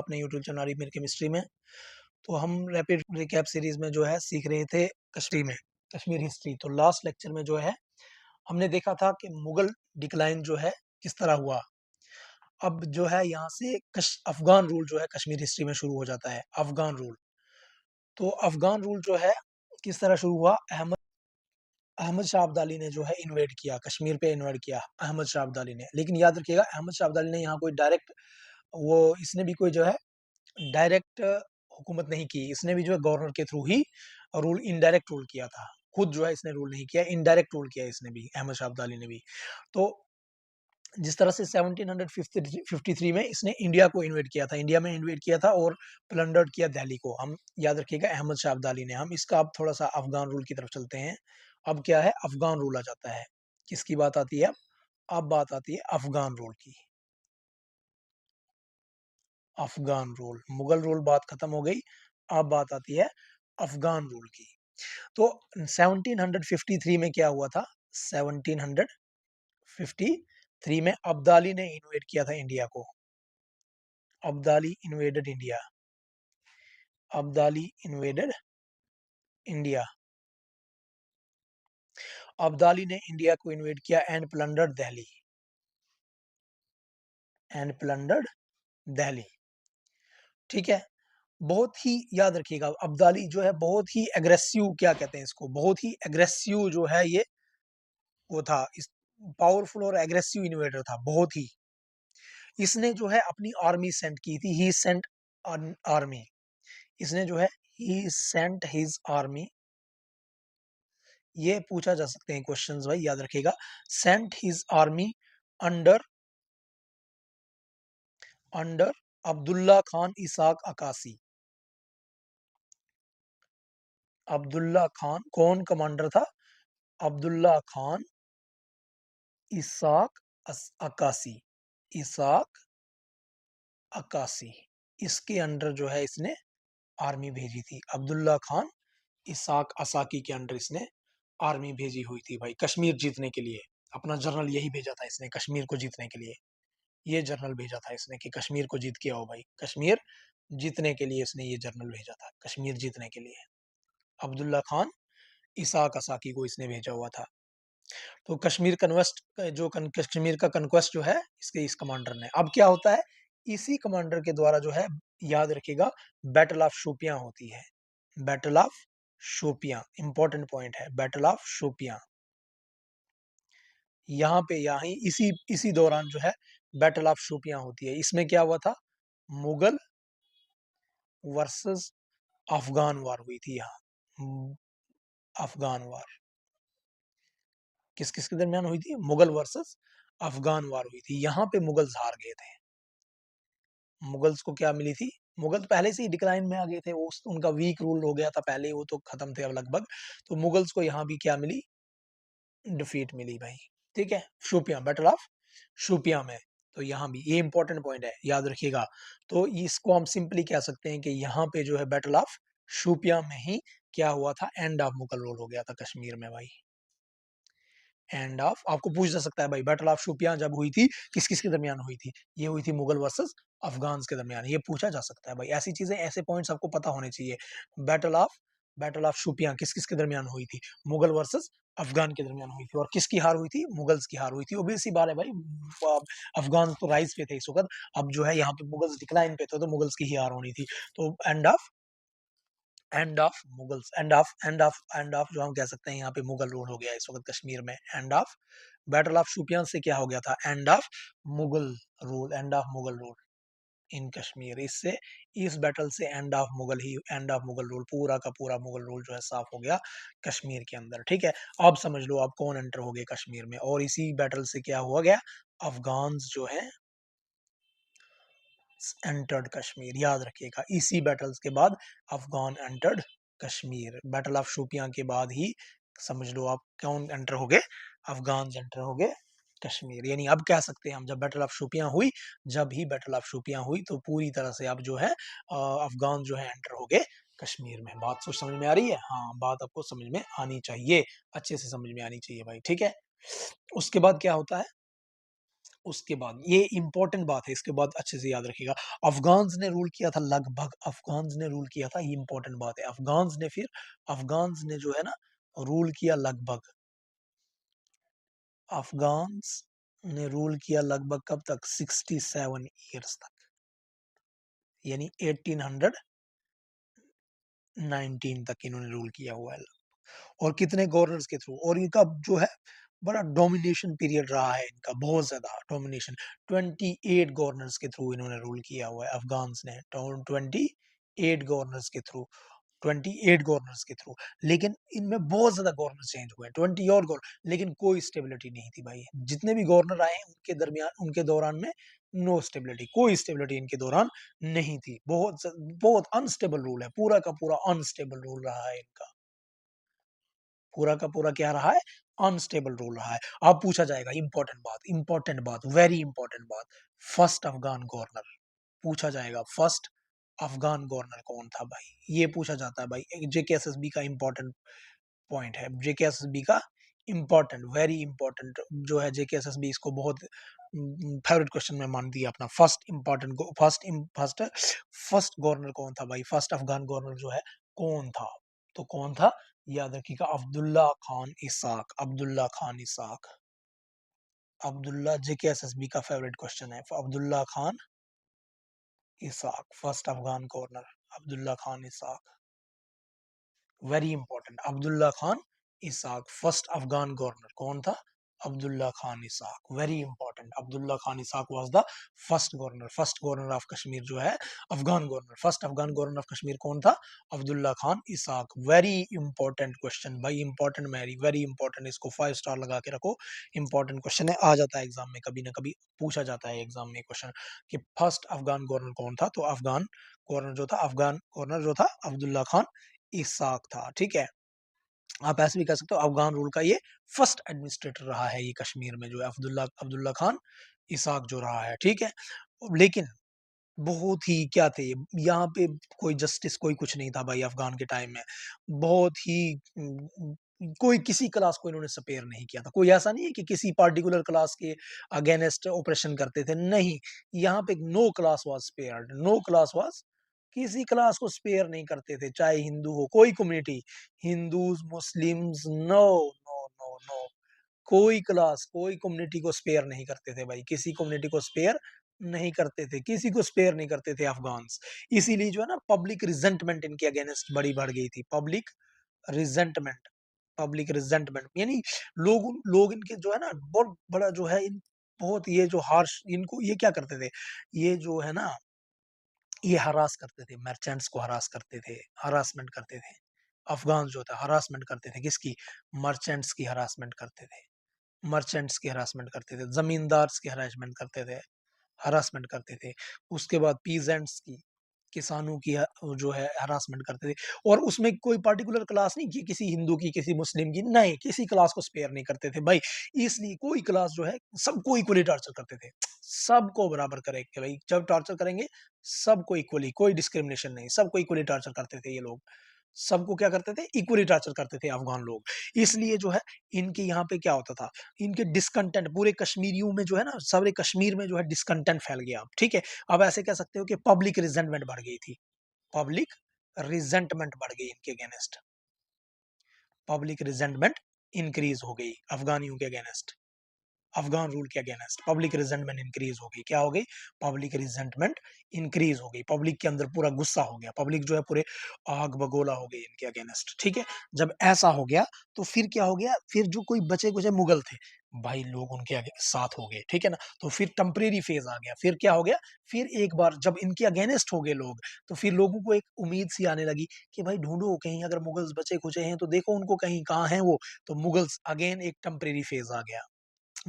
अपने YouTube channel अमीर chemistry में। तो हम रैपिड रिकैप सीरीज में जो है सीख रहे थे कश्मीर हिस्ट्री। तो लास्ट लेक्चर में जो है हमने देखा था कि मुगल डिक्लाइन जो है किस तरह हुआ। अब जो है यहाँ से अफगान रूल जो है कश्मीर हिस्ट्री में शुरू हो जाता है। अफगान रूल, तो अफगान रूल जो है किस तरह शुरू हुआ। अहमद शाह अब्दाली ने जो है इन्वेड किया, कश्मीर पे इन्वेड किया अहमद शाह अब्दाली ने। लेकिन याद रखिएगा अहमद शाह अब्दाली ने यहाँ कोई डायरेक्ट इसने भी कोई जो है डायरेक्ट हुकूमत नहीं की। इसने भी जो है गवर्नर के थ्रू ही रूल, इनडायरेक्ट रूल किया था। खुद जो है इसने रूल नहीं किया, इनडायरेक्ट रूल किया इसने भी, अहमद शाह अब्दाली ने भी। तो जिस तरह से 1753 में इसने इंडिया को इन्वेड किया था, इंडिया में इन्वेड किया था और प्लंडर्ड किया दिल्ली को। हम याद रखिएगा अहमद शाह अब्दाली ने। हम इसका अब थोड़ा सा अफगान रूल की तरफ चलते हैं। अब क्या है, अफगान रूल आ जाता है। किसकी बात आती है अब बात आती है अफगान रूल की। अफगान रूल, मुगल रूल बात खत्म हो गई, अब बात आती है अफगान रूल की। तो 1753 में क्या हुआ था, 1753 में अब्दाली ने इन्वेड किया था इंडिया को। Abdali invaded India, Abdali invaded India. Abdali ने इंडिया को इन्वेड किया and plundered Delhi, and plundered Delhi. ठीक है, बहुत ही याद रखिएगा अब्दाली जो है बहुत ही एग्रेसिव, क्या कहते हैं इसको, बहुत ही एग्रेसिव जो है ये वो था, इस पावरफुल और एग्रेसिव इन्वेडर था बहुत ही। इसने जो है अपनी आर्मी सेंड की थी, ही सेंट आर्मी। इसने जो है ही सेंट हिज आर्मी, ये पूछा जा सकते हैं क्वेश्चंस भाई, याद रखिएगा। Sent his army under under Abdullah Khan Isaq Akasi. Abdullah Khan, कौन कमांडर था, अब्दुल्ला खान इसाक अकासी, इसाक अकासी। इसके अंडर जो है इसने आर्मी भेजी थी। अब्दुल्ला खान इसाक असाकी के अंडर इसने आर्मी भेजी हुई थी भाई, कश्मीर जीतने के लिए। अपना जनरल यही भेजा था इसने, कश्मीर को जीतने के लिए। ये जनरल भेजा था इसने कि कश्मीर को जीत के आओ भाई, कश्मीर जीतने के लिए इसने ये जनरल भेजा था, कश्मीर जीतने के लिए। अब्दुल्ला खान इसाक असाकी को इसने भेजा हुआ था। तो कश्मीर कन्वेस्ट जो कश्मीर का कन्क्वेस्ट जो है इसके इस कमांडर ने। अब क्या होता है, इसी कमांडर के द्वारा जो है, याद रखिएगा, बैटल ऑफ शोपियां होती है। Battle of Shopian important point है, बैटल ऑफ शोपियां। यहाँ पे इसी दौरान जो है बैटल ऑफ शोपियां होती है। इसमें क्या हुआ था, मुगल वर्सेस अफगान वार हुई थी यहाँ। अफगान वार किस किस के दरमियान हुई थी, मुगल वर्सेस अफगान वार हुई थी। यहाँ पे मुगल्स हार गए थे। मुगल्स को क्या मिली थी, मुगल तो पहले से ही डिक्लाइन में आ गए थे, वो उनका वीक रूल हो गया था पहले, वो तो खत्म थे अब लगभग। तो मुगल्स को यहाँ भी क्या मिली, डिफीट मिली भाई। ठीक है, शोपियां, बैटल ऑफ शोपियां में। तो यहाँ भी ये इंपॉर्टेंट पॉइंट है, याद रखिएगा। तो इसको हम सिंपली कह सकते हैं कि यहाँ पे जो है बैटल ऑफ शोपियां में ही क्या हुआ था, एंड ऑफ मुगल रूल हो गया था कश्मीर में भाई। एंड ऑफ, आपको पूछ जा सकता है भाई बैटल ऑफ शोपियां जब हुई थी किस किस के दरमियान हुई थी, ये हुई थी मुगल वर्सेस अफगान के दरमियान। ये पूछा जा सकता है भाई, ऐसी चीजें, ऐसे पॉइंट्स आपको पता होने चाहिए। बैटल ऑफ शोपियां किस किस के दरमियान हुई थी, मुगल वर्सेस अफगान के दरमियान हुई थी। और किसकी हार हुई थी, मुगल्स की हार हुई थी। ओबवियस सी बात है भाई, अफगान तो राइज पे थे इस वक्त, अब जो है यहाँ पे मुगल्स डिक्लाइन पे थे, तो मुगल्स की ही हार होनी थी। तो end of Mughals, end of जो हम कह सकते हैं यहाँ पे मुगल रूल हो गया इस वक्त कश्मीर में। End of battle of Shopian से क्या हो गया था, end of Mughal rule, end of Mughal rule in Kashmir. इससे, इस बैटल से एंड ऑफ मुगल रूल, पूरा का पूरा मुगल रूल जो है साफ हो गया कश्मीर के अंदर। ठीक है, अब समझ लो अब कौन एंटर हो गए कश्मीर में। और इसी बैटल से क्या हुआ गया, अफगान जो है एंटर्ड कश्मीर। याद रखिएगा इसी बैटल्स के बाद Afghan entered Kashmir. Battle of Shopian के बाद ही समझ लो आप कौन एंटर हो गए, अफगान एंटर हो गए कश्मीर। यानी अब कह सकते हैं हम, जब बैटल ऑफ शोपियां हुई, जब ही बैटल ऑफ शोपियां हुई तो पूरी तरह से अब जो है अफगान जो है एंटर हो गए कश्मीर में। बात सोच समझ में आ रही है, हाँ बात आपको समझ में आनी चाहिए, अच्छे से समझ में आनी चाहिए भाई। ठीक है, उसके बाद क्या होता है, उसके बाद ये इंपॉर्टेंट बात है, इसके बाद अच्छे से याद रखिएगा। अफगान्स ने रूल किया था लगभग, अफगान्स ने रूल किया था, ये इंपॉर्टेंट बात है। अफगान्स ने जो है ना रूल किया लगभग, अफगान्स ने रूल किया लगभग कब तक, 67 ईयर्स तक, यानी 1819 तक इन्होंने रूल किया हुआ है। और कितने गवर्नर्स के थ्रू, और इनका जो है बड़ा डोमिनेशन पीरियड रहा है इनका, बहुत ज्यादा डोमिनेशन। 28 गवर्नर्स के थ्रू इन्होंने रूल किया हुआ है अफगान्स ने, 28 गवर्नर्स के थ्रू, 28 गवर्नर्स के थ्रू। लेकिन इनमें बहुत ज्यादा गवर्नर चेंज हुए, 20 और गवर्नर, लेकिन कोई स्टेबिलिटी नहीं थी भाई। जितने भी गवर्नर आए हैं उनके दरमियान, उनके दौरान में नो स्टेबिलिटी, कोई स्टेबिलिटी इनके दौरान नहीं थी। बहुत अनस्टेबल रूल है, पूरा का पूरा अनस्टेबल रूल रहा है इनका, पूरा का पूरा क्या रहा है, अनस्टेबल रूल रहा है। अब पूछा जाएगा इंपॉर्टेंट बात, वेरी इंपॉर्टेंट बात, फर्स्ट अफगान गवर्नर पूछा जाएगा। फर्स्ट अफगान गवर्नर कौन था भाई, ये पूछा जाता है भाई। जेकेएसएसबी का इंपॉर्टेंट पॉइंट है, जेकेएसएसबी का इंपॉर्टेंट, वेरी इंपॉर्टेंट जो है जेकेएसएसबी, इसको बहुत फेवरेट क्वेश्चन में मान दिया अपना। फर्स्ट गवर्नर कौन था भाई, फर्स्ट अफगान गवर्नर जो है कौन था, तो कौन था, याद रखिएगा, अब्दुल्ला खान इसाक, अब्दुल्ला खान इसाक। अब्दुल्ला, जेकेएसएसबी का फेवरेट क्वेश्चन है, Abdullah Khan Isaq, first Afghan governor Abdullah Khan Isaq, very important. Abdullah Khan Isaq first Afghan governor कौन था, Abdullah Khan Isaq, very important. Abdullah Khan Isaq was the first governor of Kashmir जो है, Afghan governor, first Afghan governor of Kashmir कौन था, Abdullah Khan Isaq. Very important question भाई, इंपॉर्टेंट मैरी, वेरी इंपॉर्टेंट, इसको 5 स्टार लगा के रखो। इंपॉर्टेंट क्वेश्चन है, आ जाता है एग्जाम में, कभी ना कभी पूछा जाता है एग्जाम में क्वेश्चन कि फर्स्ट अफगान गवर्नर कौन था, तो अफगान गवर्नर जो था अब्दुल्ला खान इसाक था। ठीक है, आप ऐसे भी कह सकते हो अफगान रूल का ये फर्स्ट एडमिनिस्ट्रेटर रहा है, ये कश्मीर में जो है अब्दुल्ला अब्दुल्ला खान इसाक जो रहा है। ठीक है, लेकिन बहुत ही क्या थे यहाँ पे, कोई जस्टिस कोई कुछ नहीं था भाई अफगान के टाइम में। बहुत ही कोई किसी क्लास को इन्होंने स्पेयर नहीं किया था। कोई ऐसा नहीं है कि किसी पार्टिकुलर क्लास के अगेंस्ट ऑपरेशन करते थे, नहीं। यहाँ पे no class was spared, no class was, किसी क्लास को स्पेयर नहीं करते थे, चाहे हिंदू हो, कोई community, Hindus Muslims, no no no no, कोई क्लास कोई कम्युनिटी को स्पेयर नहीं करते थे भाई, किसी कम्युनिटी को स्पेयर नहीं करते थे, किसी को स्पेयर नहीं करते थे अफगान्स। इसीलिए जो है ना पब्लिक रिजेंटमेंट इनके अगेंस्ट बड़ी बढ़ गई थी, रिजेंटमेंट पब्लिक रिजेंटमेंट, यानी लोग लोग इनके जो है ना बहुत बड़ा जो है इन, बहुत ये जो हार्श, इनको ये क्या करते थे, ये जो है ना ये हरास करते थे, मर्चेंट्स को हरास करते थे, हरासमेंट करते थे। अफगान जो था हरासमेंट करते थे, किसकी, मर्चेंट्स की हरासमेंट करते थे, मर्चेंट्स की हरासमेंट करते थे, जमींदार्स की हरासमेंट करते थे, हरासमेंट करते थे। उसके बाद पीजेंट्स की, किसानों की जो है हरासमेंट करते थे। और उसमें कोई पर्टिकुलर क्लास नहीं कि किसी हिंदू की, किसी मुस्लिम की, नहीं, किसी क्लास को स्पेयर नहीं करते थे भाई। इसलिए कोई क्लास जो है सबको इक्वली टॉर्चर करते थे, सबको बराबर करेंगे भाई, जब टॉर्चर करेंगे सबको इक्वली, कोई डिस्क्रिमिनेशन नहीं, सबको इक्वली टॉर्चर करते थे ये लोग, सबको क्या करते थे, इक्वली टॉर्चर करते थे अफगान लोग। इसलिए जो है इनके यहाँ पे क्या होता था, इनके डिसकंटेंट पूरे कश्मीरियों में जो है ना, सारे कश्मीर में जो है डिसकंटेंट फैल गया। ठीक है, अब ऐसे कह सकते हो कि पब्लिक रिजेंटमेंट बढ़ गई थी, पब्लिक रिजेंटमेंट बढ़ गई इनके अगेंस्ट, पब्लिक रिजेंटमेंट इंक्रीज हो गई अफगानियों के अगेंस्ट, अफगान रूल के अगेंस्ट पब्लिक रिजेंटमेंट इंक्रीज हो गई। क्या हो गई, पब्लिक रिजेंटमेंट इंक्रीज हो गई, पब्लिक के अंदर पूरा गुस्सा हो गया, पब्लिक जो है पूरे आग बगोला हो गई इनके अगेंस्ट। ठीक है, जब ऐसा हो गया तो फिर क्या हो गया, फिर जो कोई बचे कुचे मुगल थे भाई, लोग उनके साथ हो गए। ठीक है ना, तो फिर टेम्परेरी फेज आ गया, फिर क्या हो गया, फिर एक बार जब इनके अगेंस्ट हो गए लोग, तो फिर लोगों को एक उम्मीद सी आने लगी कि भाई ढूंढो कहीं अगर मुगल्स बचे कुचे हैं तो देखो उनको कहीं, कहाँ हैं वो। तो मुगल्स अगेन एक टेम्परेरी फेज आ गया,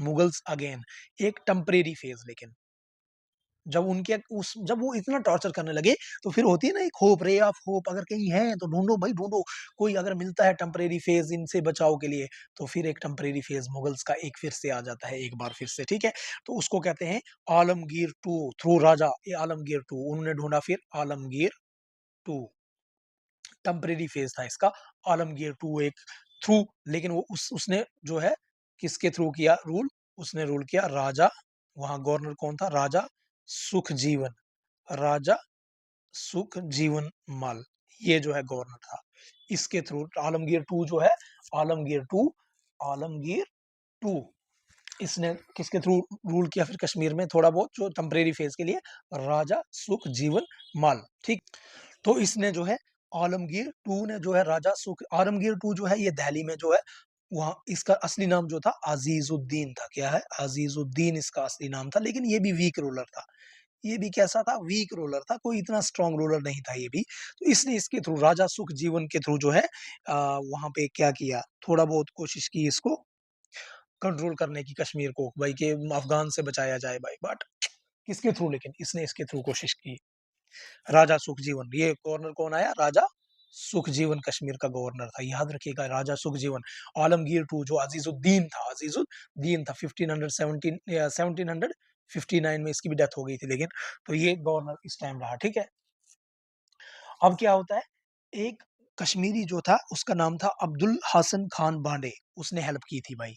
मुगल्स अगेन एक टेम्परेरी फेज। लेकिन जब उनके उस जब वो इतना टॉर्चर करने लगे, तो फिर होती है ना एक होप, रे ऑफ होप, अगर कहीं है तो ढूंढो भाई ढूंढो, कोई अगर मिलता है टेम्परेरी फेज इनसे बचाव के लिए, तो फिर एक टेम्परेरी फेज मुगल्स का एक फिर से आ जाता है, एक बार फिर से। ठीक है, तो उसको कहते हैं आलमगीर टू, थ्रू राजा, ये आलमगीर टू, उन्होंने ढूंढा फिर आलमगीर टू, टेम्परेरी फेज था इसका, आलमगीर टू एक थ्रू। लेकिन वो उसने जो है किसके थ्रू किया रूल, उसने रूल किया राजा वहां गवर्नर कौन था? राजा सुखजीवन, राजा सुखजीवन माल, ये जो है गवर्नर था। इसके थ्रू आलमगीर टू जो है, आलमगीर टू, आलमगीर टू, इसने किसके थ्रू रूल किया फिर कश्मीर में थोड़ा बहुत, जो टेम्परेरी फेज के लिए? राजा सुखजीवन माल, ठीक। तो इसने जो है आलमगीर टू ने जो है राजा सुख, आलमगीर टू जो है ये दिल्ली में जो है, वहां इसका असली नाम जो था अजीजुद्दीन था। क्या है? अजीजुद्दीन इसका असली नाम था, लेकिन ये भी वीक रूलर था। ये भी कैसा था? वीक रूलर था, कोई इतना स्ट्रांग रूलर नहीं था ये भी। तो इसने इसके थ्रू, राजा सुखजीवन के थ्रू जो है वहां पे क्या किया, थोड़ा बहुत कोशिश की इसको कंट्रोल करने की, कश्मीर को भाई के अफगान से बचाया जाए भाई, बट किसके थ्रू? लेकिन इसने इसके थ्रू कोशिश की, राजा सुखजीवन। ये गवर्नर कौन आया? राजा सुखजीवन कश्मीर का गवर्नर था, याद रखिएगा, राजा सुखजीवन। आलमगीर टू जो अजीजुद्दीन था, अजीजुद्दीन था, 1517 1759 में इसकी भी डेथ हो गई थी, लेकिन तो ये गवर्नर इस टाइम रहा, ठीक है। अब क्या होता है, एक कश्मीरी जो था उसका नाम था अब्दुल हसन खान बांडे, उसने हेल्प की थी भाई,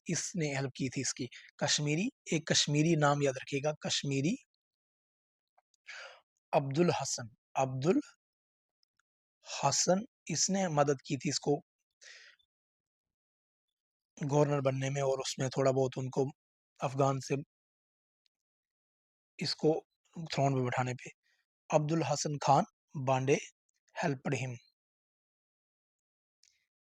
इसने हेल्प की थी इसकी। कश्मीरी, एक कश्मीरी नाम याद रखिएगा, कश्मीरी अब्दुल हसन, अब्दुल हसन, इसने मदद की थी इसको गवर्नर बनने में, और उसमें थोड़ा बहुत उनको अफगान से इसको थ्रोन पे बैठाने पे। अब्दुल हसन खान बांडे हेल्पड हिम,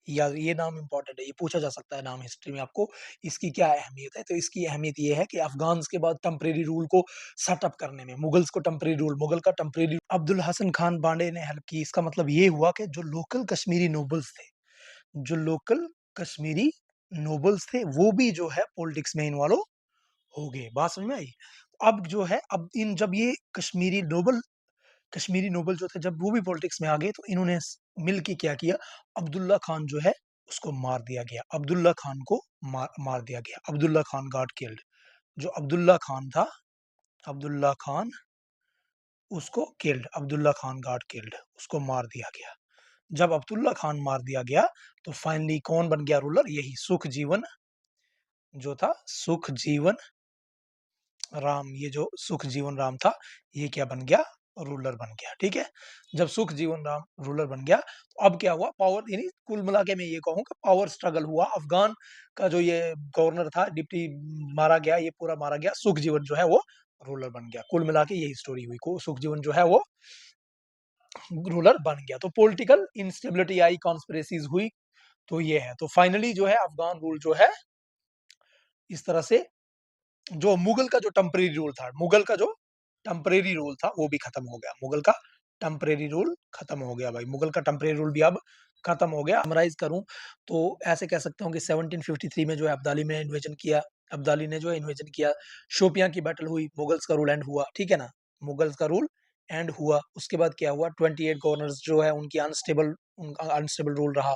या ये नाम इंपॉर्टेंट है, ये पूछा जा सकता है नाम हिस्ट्री में आपको, इसकी क्या अहमियत है? तो इसकी अहमियत ये है कि अफगान के बाद टेम्परेरी रूल को सेटअप करने में, मुगल्स को टेम्परेरी रूल, मुगल का टेम्परेरी, अब्दुल हसन खान बांडे ने हेल्प की। इसका मतलब ये हुआ कि जो लोकल कश्मीरी नोबल्स थे, जो लोकल कश्मीरी नोबल्स थे, वो भी जो है पॉलिटिक्स में इन्वॉल्व हो गए। बात समझ में आई? अब जो है, अब इन जब ये कश्मीरी नोबल जो थे, जब वो भी पॉलिटिक्स में आ गए, तो इन्होंने मिल के क्या किया, अब्दुल्ला खान जो है उसको मार दिया गया, अब्दुल्ला खान को मार दिया गया, अब्दुल्ला खान गॉट किल्ड। जो अब्दुल्ला खान था, अब्दुल्ला खान, उसको killed, Abdullah Khan got killed, उसको मार दिया गया। जब अब्दुल्ला खान मार दिया गया, तो फाइनली कौन बन गया रूलर? यही सुखजीवन जो था, सुखजीवन राम, ये जो सुखजीवन राम था, ये क्या बन गया? रूलर बन गया, ठीक है। जब सुखजीवन राम रूलर बन गया, तो अब क्या हुआ, पावर, यानी कुल मिला के मैं ये कहूँ कि पावर स्ट्रगल हुआ। अफगान का जो ये गवर्नर था, डिप्टी, मारा गया, ये पूरा मारा गया, सुखजीवन जो है वो रूलर बन गया। कुल मिला के यही स्टोरी हुई, को सुखजीवन जो है वो रूलर बन गया। तो पॉलिटिकल इंस्टेबिलिटी आई, कॉन्स्पिरेसीज हुई, तो ये है। तो फाइनली जो है अफगान रूल जो है इस तरह से, जो मुगल का जो टेम्परेरी रूल था, मुगल का जो टेम्परेरी रूल था वो भी खत्म हो गया, मुगल का टेम्परेरी रूल खत्म हो गया भाई, मुगल का टेम्परेरी रूल भी अब खत्म हो गया। समराइज करूं तो ऐसे कह सकता हूं कि 1753 में जो है अब्दाली ने इन्वेजन किया, अब्दाली ने जो है इन्वेजन किया, शोपियां की बैटल हुई, मुगल्स का रूल एंड हुआ, ठीक है ना, मुगल्स का रूल एंड हुआ। उसके बाद क्या हुआ, 28 गवर्नर्स जो है उनकी अनस्टेबल, उनका अनस्टेबल रूल रहा।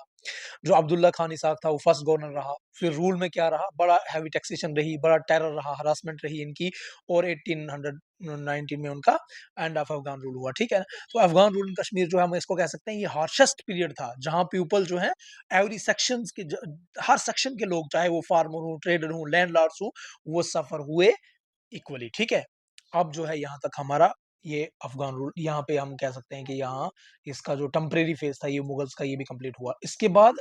जो अब्दुल्ला खान इसाक था वो फर्स्ट गवर्नर रहा। फिर रूल में क्या रहा, बड़ा हैवी टैक्सेशन रही, बड़ा टेरर रहा, हरासमेंट रही इनकी, और 1819 में उनका एंड ऑफ अफगान रूल हुआ, ठीक है। तो अफगान रूल इन कश्मीर जो है, हम इसको कह सकते हैं ये हार्शेस्ट पीरियड था, जहां पीपल जो है एवरी सेक्शन के, हर सेक्शन के लोग, चाहे वो फार्मर हो, ट्रेडर हो, लैंडलॉर्ड्स हो, वो सफर हुए इक्वली, ठीक है। अब जो है यहाँ तक हमारा ये अफगान रूल, यहाँ पे हम कह सकते हैं कि यहाँ इसका जो टेम्परेरी फेज था ये मुगल्स का, ये भी कंप्लीट हुआ। इसके बाद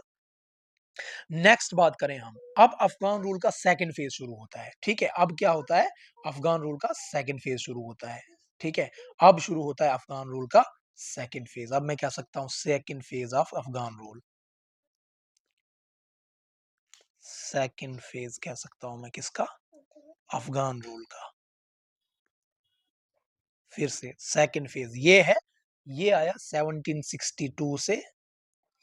नेक्स्ट बात करें हम, अब अफगान रूल का सेकंड फेज शुरू होता है, ठीक है। अब क्या होता है, अफगान रूल का सेकंड फेज शुरू होता है, ठीक है। अब शुरू होता है अफगान रूल का सेकंड फेज। अब मैं कह सकता हूं second phase of Afghan rule, second phase कह सकता हूं मैं किसका, अफगान रूल का। फिर से सेकंड फेज ये है, ये आया 1762 से,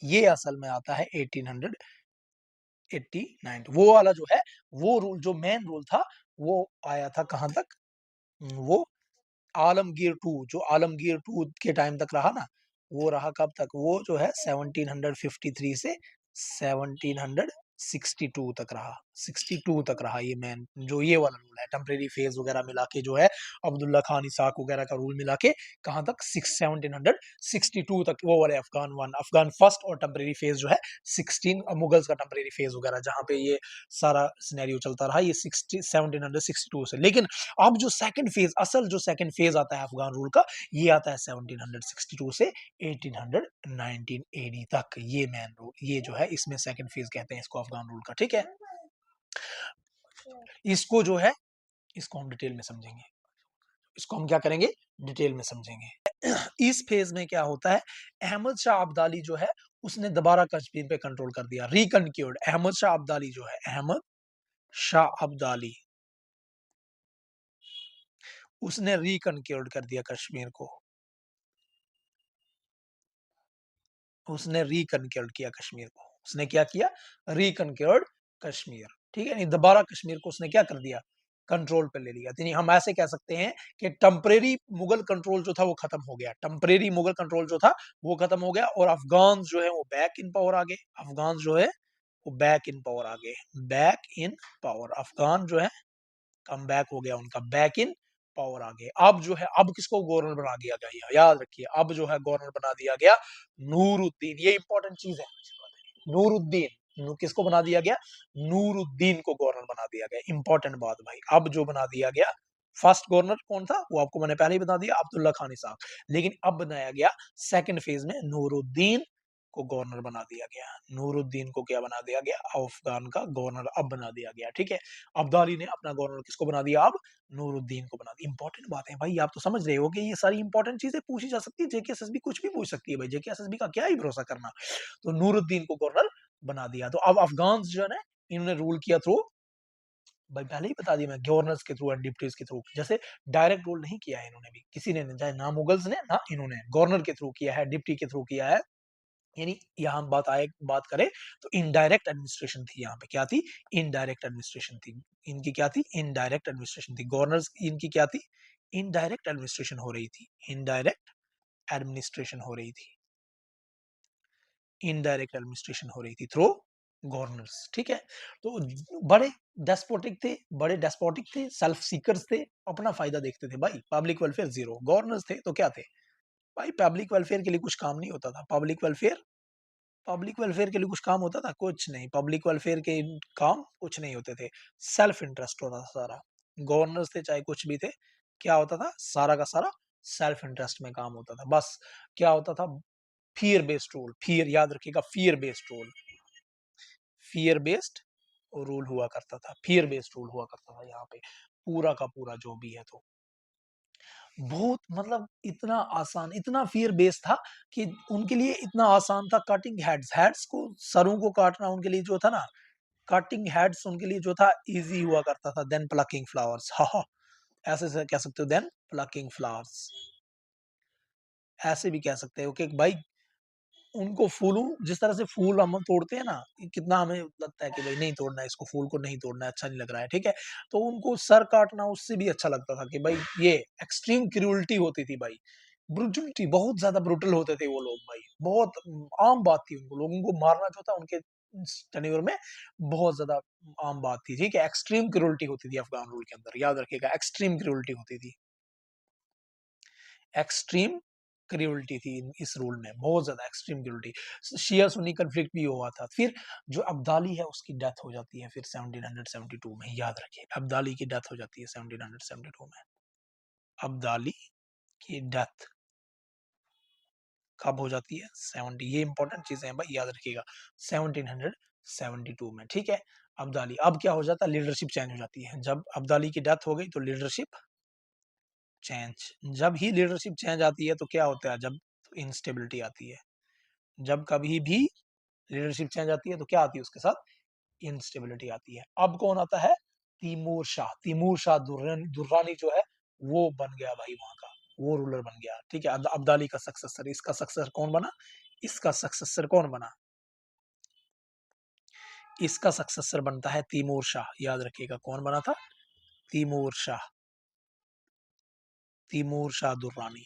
ये असल में आता है 1889। वो वाला जो है, वो रूल जो मेन रूल था, वो आया था कहां तक, वो आलमगीर टू, जो आलमगीर टू के टाइम तक रहा ना, वो रहा कब तक, वो जो है 1753 से 1762 तक रहा, 62 तक रहा ये मैन, जो ये वाला रूल है टेम्परेरी फेज वगैरह मिला के जो है अब्दुल्ला खान इसाक वगैरह का रूल मिला के कहां तक 1762 तक वो वाले अफगान वन, अफगान फर्स्ट और टेम्परेरी फेज जो है 16 मुगल्स का टेम्परेरी फेज वगैरह जहां पे ये सारा सिनेरियो चलता रहा ये 1762 से। लेकिन अब जो सेकंड फेज, असल जो सेकंड फेज आता है अफगान रूल का, ये आता है 1762 से 1819 एडी तक। ये मैन रूल, ये जो है इसमें सेकंड फेज कहते हैं इसको अफगान रूल का, ठीक है। इसको जो है इसको हम डिटेल में समझेंगे, इसको हम क्या करेंगे, डिटेल में समझेंगे। इस फेज में क्या होता है, अहमद शाह अब्दाली जो है उसने दोबारा कश्मीर पे कंट्रोल कर दिया, रिकनक्योर्ड। अहमद शाह अब्दाली जो है, अहमद शाह अब्दाली, उसने रिकनक्योर्ड कर दिया कश्मीर को, उसने रिकनक्योर्ड किया कश्मीर को। उसने क्या किया, रिकनक्योर्ड कश्मीर, ठीक है। नहीं, दोबारा कश्मीर को उसने क्या कर दिया, कंट्रोल पे ले लिया। यानी हम ऐसे कह सकते हैं कि टेम्परेरी मुगल कंट्रोल जो था वो खत्म हो गया, टेम्परेरी मुगल कंट्रोल जो था वो खत्म हो गया, और अफगान जो है वो बैक इन पावर आ गए। अफगान जो है वो बैक इन पावर आ गए, बैक इन पावर। अफगान जो है कम बैक हो गया उनका, बैक इन पावर आ गए। अब जो है, अब किसको गवर्नर बना दिया गया, याद रखिए, अब जो है गवर्नर बना दिया गया नूरुद्दीन। ये इंपॉर्टेंट चीज है, नूरुद्दीन, किसको बना दिया गया, नूरुद्दीन को गवर्नर बना दिया गया। इंपॉर्टेंट बात भाई, अब जो बना दिया गया, फर्स्ट गवर्नर कौन था वो आपको मैंने पहले ही बता दिया, अब्दुल्ला खान साहब। लेकिन अब बनाया गया सेकंड फेज में, नूरुद्दीन को गवर्नर बना दिया गया। नूरुद्दीन को क्या बना दिया गया, अफगान का गवर्नर अब बना दिया गया, ठीक है। अब्दाली ने अपना गवर्नर किसको बना दिया, अब नूरुद्दीन को बना दिया। इंपॉर्टेंट बात है भाई, आप तो समझ रहे हो कि ये सारी इंपॉर्टेंट चीजें पूछी जा सकती है, जेकेएसएसबी कुछ भी पूछ सकती है भाई, जेकेएसएसबी का क्या ही भरोसा करना। तो नूरुद्दीन को गवर्नर बना दिया। तो अब अफगान जो है ना, इन्होंने रूल किया थ्रू, भाई पहले ही बता दिया मैं, गवर्नर्स के थ्रू एंड डिप्टीज के थ्रू। जैसे डायरेक्ट रूल नहीं किया है इन्होंने भी, किसी ने नहीं, चाहे ना मुगल्स ने ना इन्होंने, गवर्नर के थ्रू किया है, डिप्टी के थ्रू किया है। यानी यहाँ हम बात करें तो इनडायरेक्ट एडमिनिस्ट्रेशन थी यहाँ पे, क्या थी, इनडायरेक्ट एडमिनिस्ट्रेशन थी। इनकी क्या थी, इनडायरेक्ट एडमिनिस्ट्रेशन थी। गवर्नर्स इनकी क्या थी, इनडायरेक्ट एडमिनिस्ट्रेशन हो रही थी, इनडायरेक्ट एडमिनिस्ट्रेशन हो रही थी, इनडायरेक्ट एडमिनिस्ट्रेशन हो रही थी थ्रू गवर्नर्स, ठीक है। तो बड़े डेस्पोटिक थे, बड़े डेस्पोटिक थे, सेल्फ सीकर्स थे, अपना फायदा देखते थे भाई, पब्लिक वेलफेयर जीरो। गवर्नर्स थे तो क्या थे भाई, पब्लिक वेलफेयर के लिए कुछ काम नहीं होता था, पब्लिक वेलफेयर के लिए कुछ काम होता था, कुछ नहीं, पब्लिक वेलफेयर के काम कुछ नहीं होते थे, सेल्फ इंटरेस्ट होता था सारा। गवर्नर्स थे चाहे कुछ भी थे, क्या होता था, सारा का सारा सेल्फ इंटरेस्ट में काम होता था। बस क्या होता था, फियर बेस्ड रूल, फियर याद रखिएगा, fear based rule, fear based rule हुआ करता था, फियर बेस्ड रूल हुआ करता था यहाँ पे, पूरा का पूरा जो भी है। तो बहुत मतलब इतना आसान, इतना फियर बेस्ड था कि उनके लिए इतना आसान था, कटिंग हेड्स, हेड्स को, सरों को काटना उनके लिए जो था ना, कटिंग हेड्स उनके लिए जो था इजी हुआ करता था, देन प्लकिंग फ्लावर्स। हाँ, ऐसे से कह सकते हो, देन प्लकिंग फ्लावर्स, ऐसे भी कह सकते हो कि भाई उनको फूलों, जिस तरह से फूल हम तोड़ते हैं ना, कितना हमें लगता है कि भाई नहीं तोड़ना है इसको, फूल को नहीं तोड़ना है, अच्छा नहीं लग रहा है, ठीक है। तो उनको सर काटना उससे भी अच्छा लगता था कि भाई ये एक्सट्रीम क्रूरल्टी होती थी भाई, ब्रुटलिटी, बहुत ज्यादा ब्रुटल होते थे वो लोग भाई, बहुत आम बात थी उनको, लोगों को मारना जो था उनके टेन्योर में बहुत ज्यादा आम बात थी, ठीक है। एक्सट्रीम क्रूरल्टी होती थी अफगान रूल के अंदर, याद रखिएगा, एक्सट्रीम क्रूरल्टी होती थी, एक्सट्रीम क्रूरल्टी थी इस रूल में, बहुत ज्यादा एक्सट्रीम क्रूरल्टी। शिया सुन्नी कन्फ्लिक्ट भी हुआ था। फिर जो अब्दाली है उसकी डेथ हो जाती है फिर 1772 में, याद रखिए, अब्दाली की डेथ हो जाती है 1772 में। अब्दाली की डेथ कब हो जाती है, 70, ये इंपॉर्टेंट चीजें हैं भाई, याद रखिएगा, 1772 में, ठीक है। अब्दाली, अब क्या हो जाता है, लीडरशिप चेंज हो जाती है। जब अब्दाली की डेथ हो गई तो लीडरशिप चेंज, जब ही लीडरशिप चेंज आती है तो क्या होता है, जब इंस्टेबिलिटी आती है। जब कभी भी लीडरशिप चेंज आती है तो क्या आती है उसके साथ, इंस्टेबिलिटी आती है। अब कौन आता है, तैमूर शाह, तैमूर शाह दुर्रानी जो है वो बन गया भाई वहां का, वो रूलर बन गया, ठीक है। अब्दाली का सक्सेसर, इसका सक्सेसर कौन बना, इसका सक्सेसर कौन बना, इसका सक्सेसर बनता है तैमूर शाह, याद रखिएगा कौन बना था, तैमूर शाह, तैमूर शाह दुर्रानी,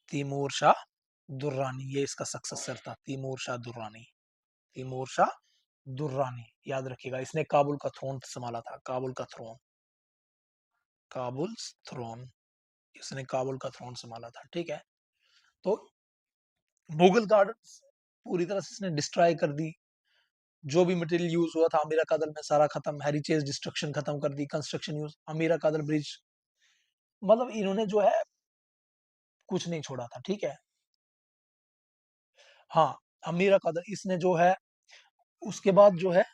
तैमूर शाह दुर्रानी, ये इसका सक्सेसर था, तैमूर शाह दुर्रानी, तैमूर शाह दुर्रानी, याद रखिएगा, इसने काबुल का थ्रोन संभाला था, काबुल का थ्रोन, काबुल थ्रोन, इसने काबुल का थ्रोन संभाला था, ठीक है। तो मुगल गार्डन पूरी तरह से इसने डिस्ट्रॉय कर दी, जो भी मटेरियल यूज हुआ था अमीरा कादल में सारा खत्म, हेरिटेज डिस्ट्रक्शन खत्म कर दी, कंस्ट्रक्शन यूज, अमीरा कादल ब्रिज, मतलब इन्होंने जो है कुछ नहीं छोड़ा था, ठीक है। हाँ, अमीरा कादल इसने जो है उसके बाद जो है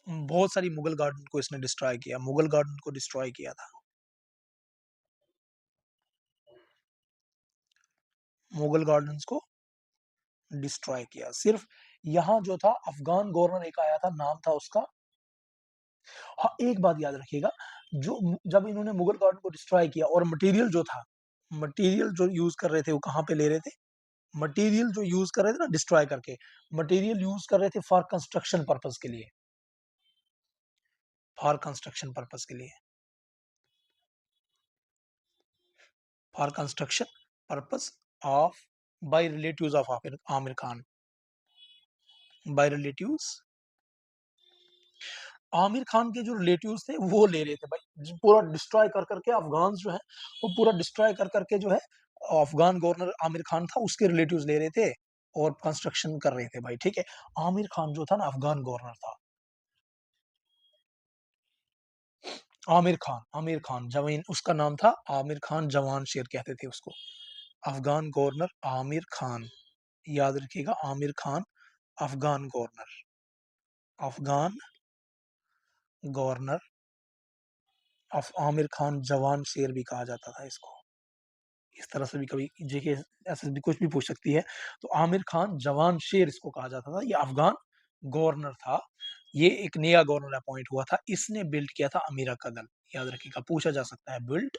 बहुत सारी मुगल गार्डन को इसने डिस्ट्रॉय किया, मुगल गार्डन को डिस्ट्रॉय किया था, मुगल गार्डन्स को डिस्ट्रॉय किया। सिर्फ यहाँ जो था अफगान गवर्नर एक आया था, नाम था उसका, हाँ एक बात याद रखिएगा, जो जब इन्होंने मुगल गार्डन को डिस्ट्रॉय किया और मटेरियल जो था, मटेरियल जो यूज कर रहे थे वो कहाँ पे ले रहे थे, मटेरियल जो यूज कर रहे थे ना डिस्ट्रॉय करके, मटेरियल यूज कर रहे थे फॉर कंस्ट्रक्शन पर्पस के लिए, फॉर कंस्ट्रक्शन पर्पस के लिए, for construction purpose of, by relatives of Aamir Khan, by relatives, Aamir Khan के जो रिलेटिव्स थे वो ले रहे थे भाई, पूरा डिस्ट्रॉय कर करके अफगान जो है वो पूरा डिस्ट्रॉय कर करके जो है अफगान गवर्नर आमिर खान था उसके रिलेटिव्स ले रहे थे और कंस्ट्रक्शन कर रहे थे भाई, ठीक है। आमिर खान जो था ना अफगान गवर्नर था, आमिर खान जवान, उसका नाम था आमिर खान जवान शेर कहते थे उसको, अफगान गवर्नर आमिर खान, याद रखिएगा, Aamir Khan Afghan governor, Afghan governor of Aamir Khan जवान शेर भी कहा जाता था इसको, इस तरह से भी कभी जेके एसएसबी कुछ भी पूछ सकती है, तो आमिर खान जवान शेर इसको कहा जाता था, ये अफगान गवर्नर था, ये एक नया गवर्नर अपॉइंट हुआ था, इसने बिल्ड किया था अमीरा कदल, याद रखिएगा, पूछा जा सकता है, बिल्ड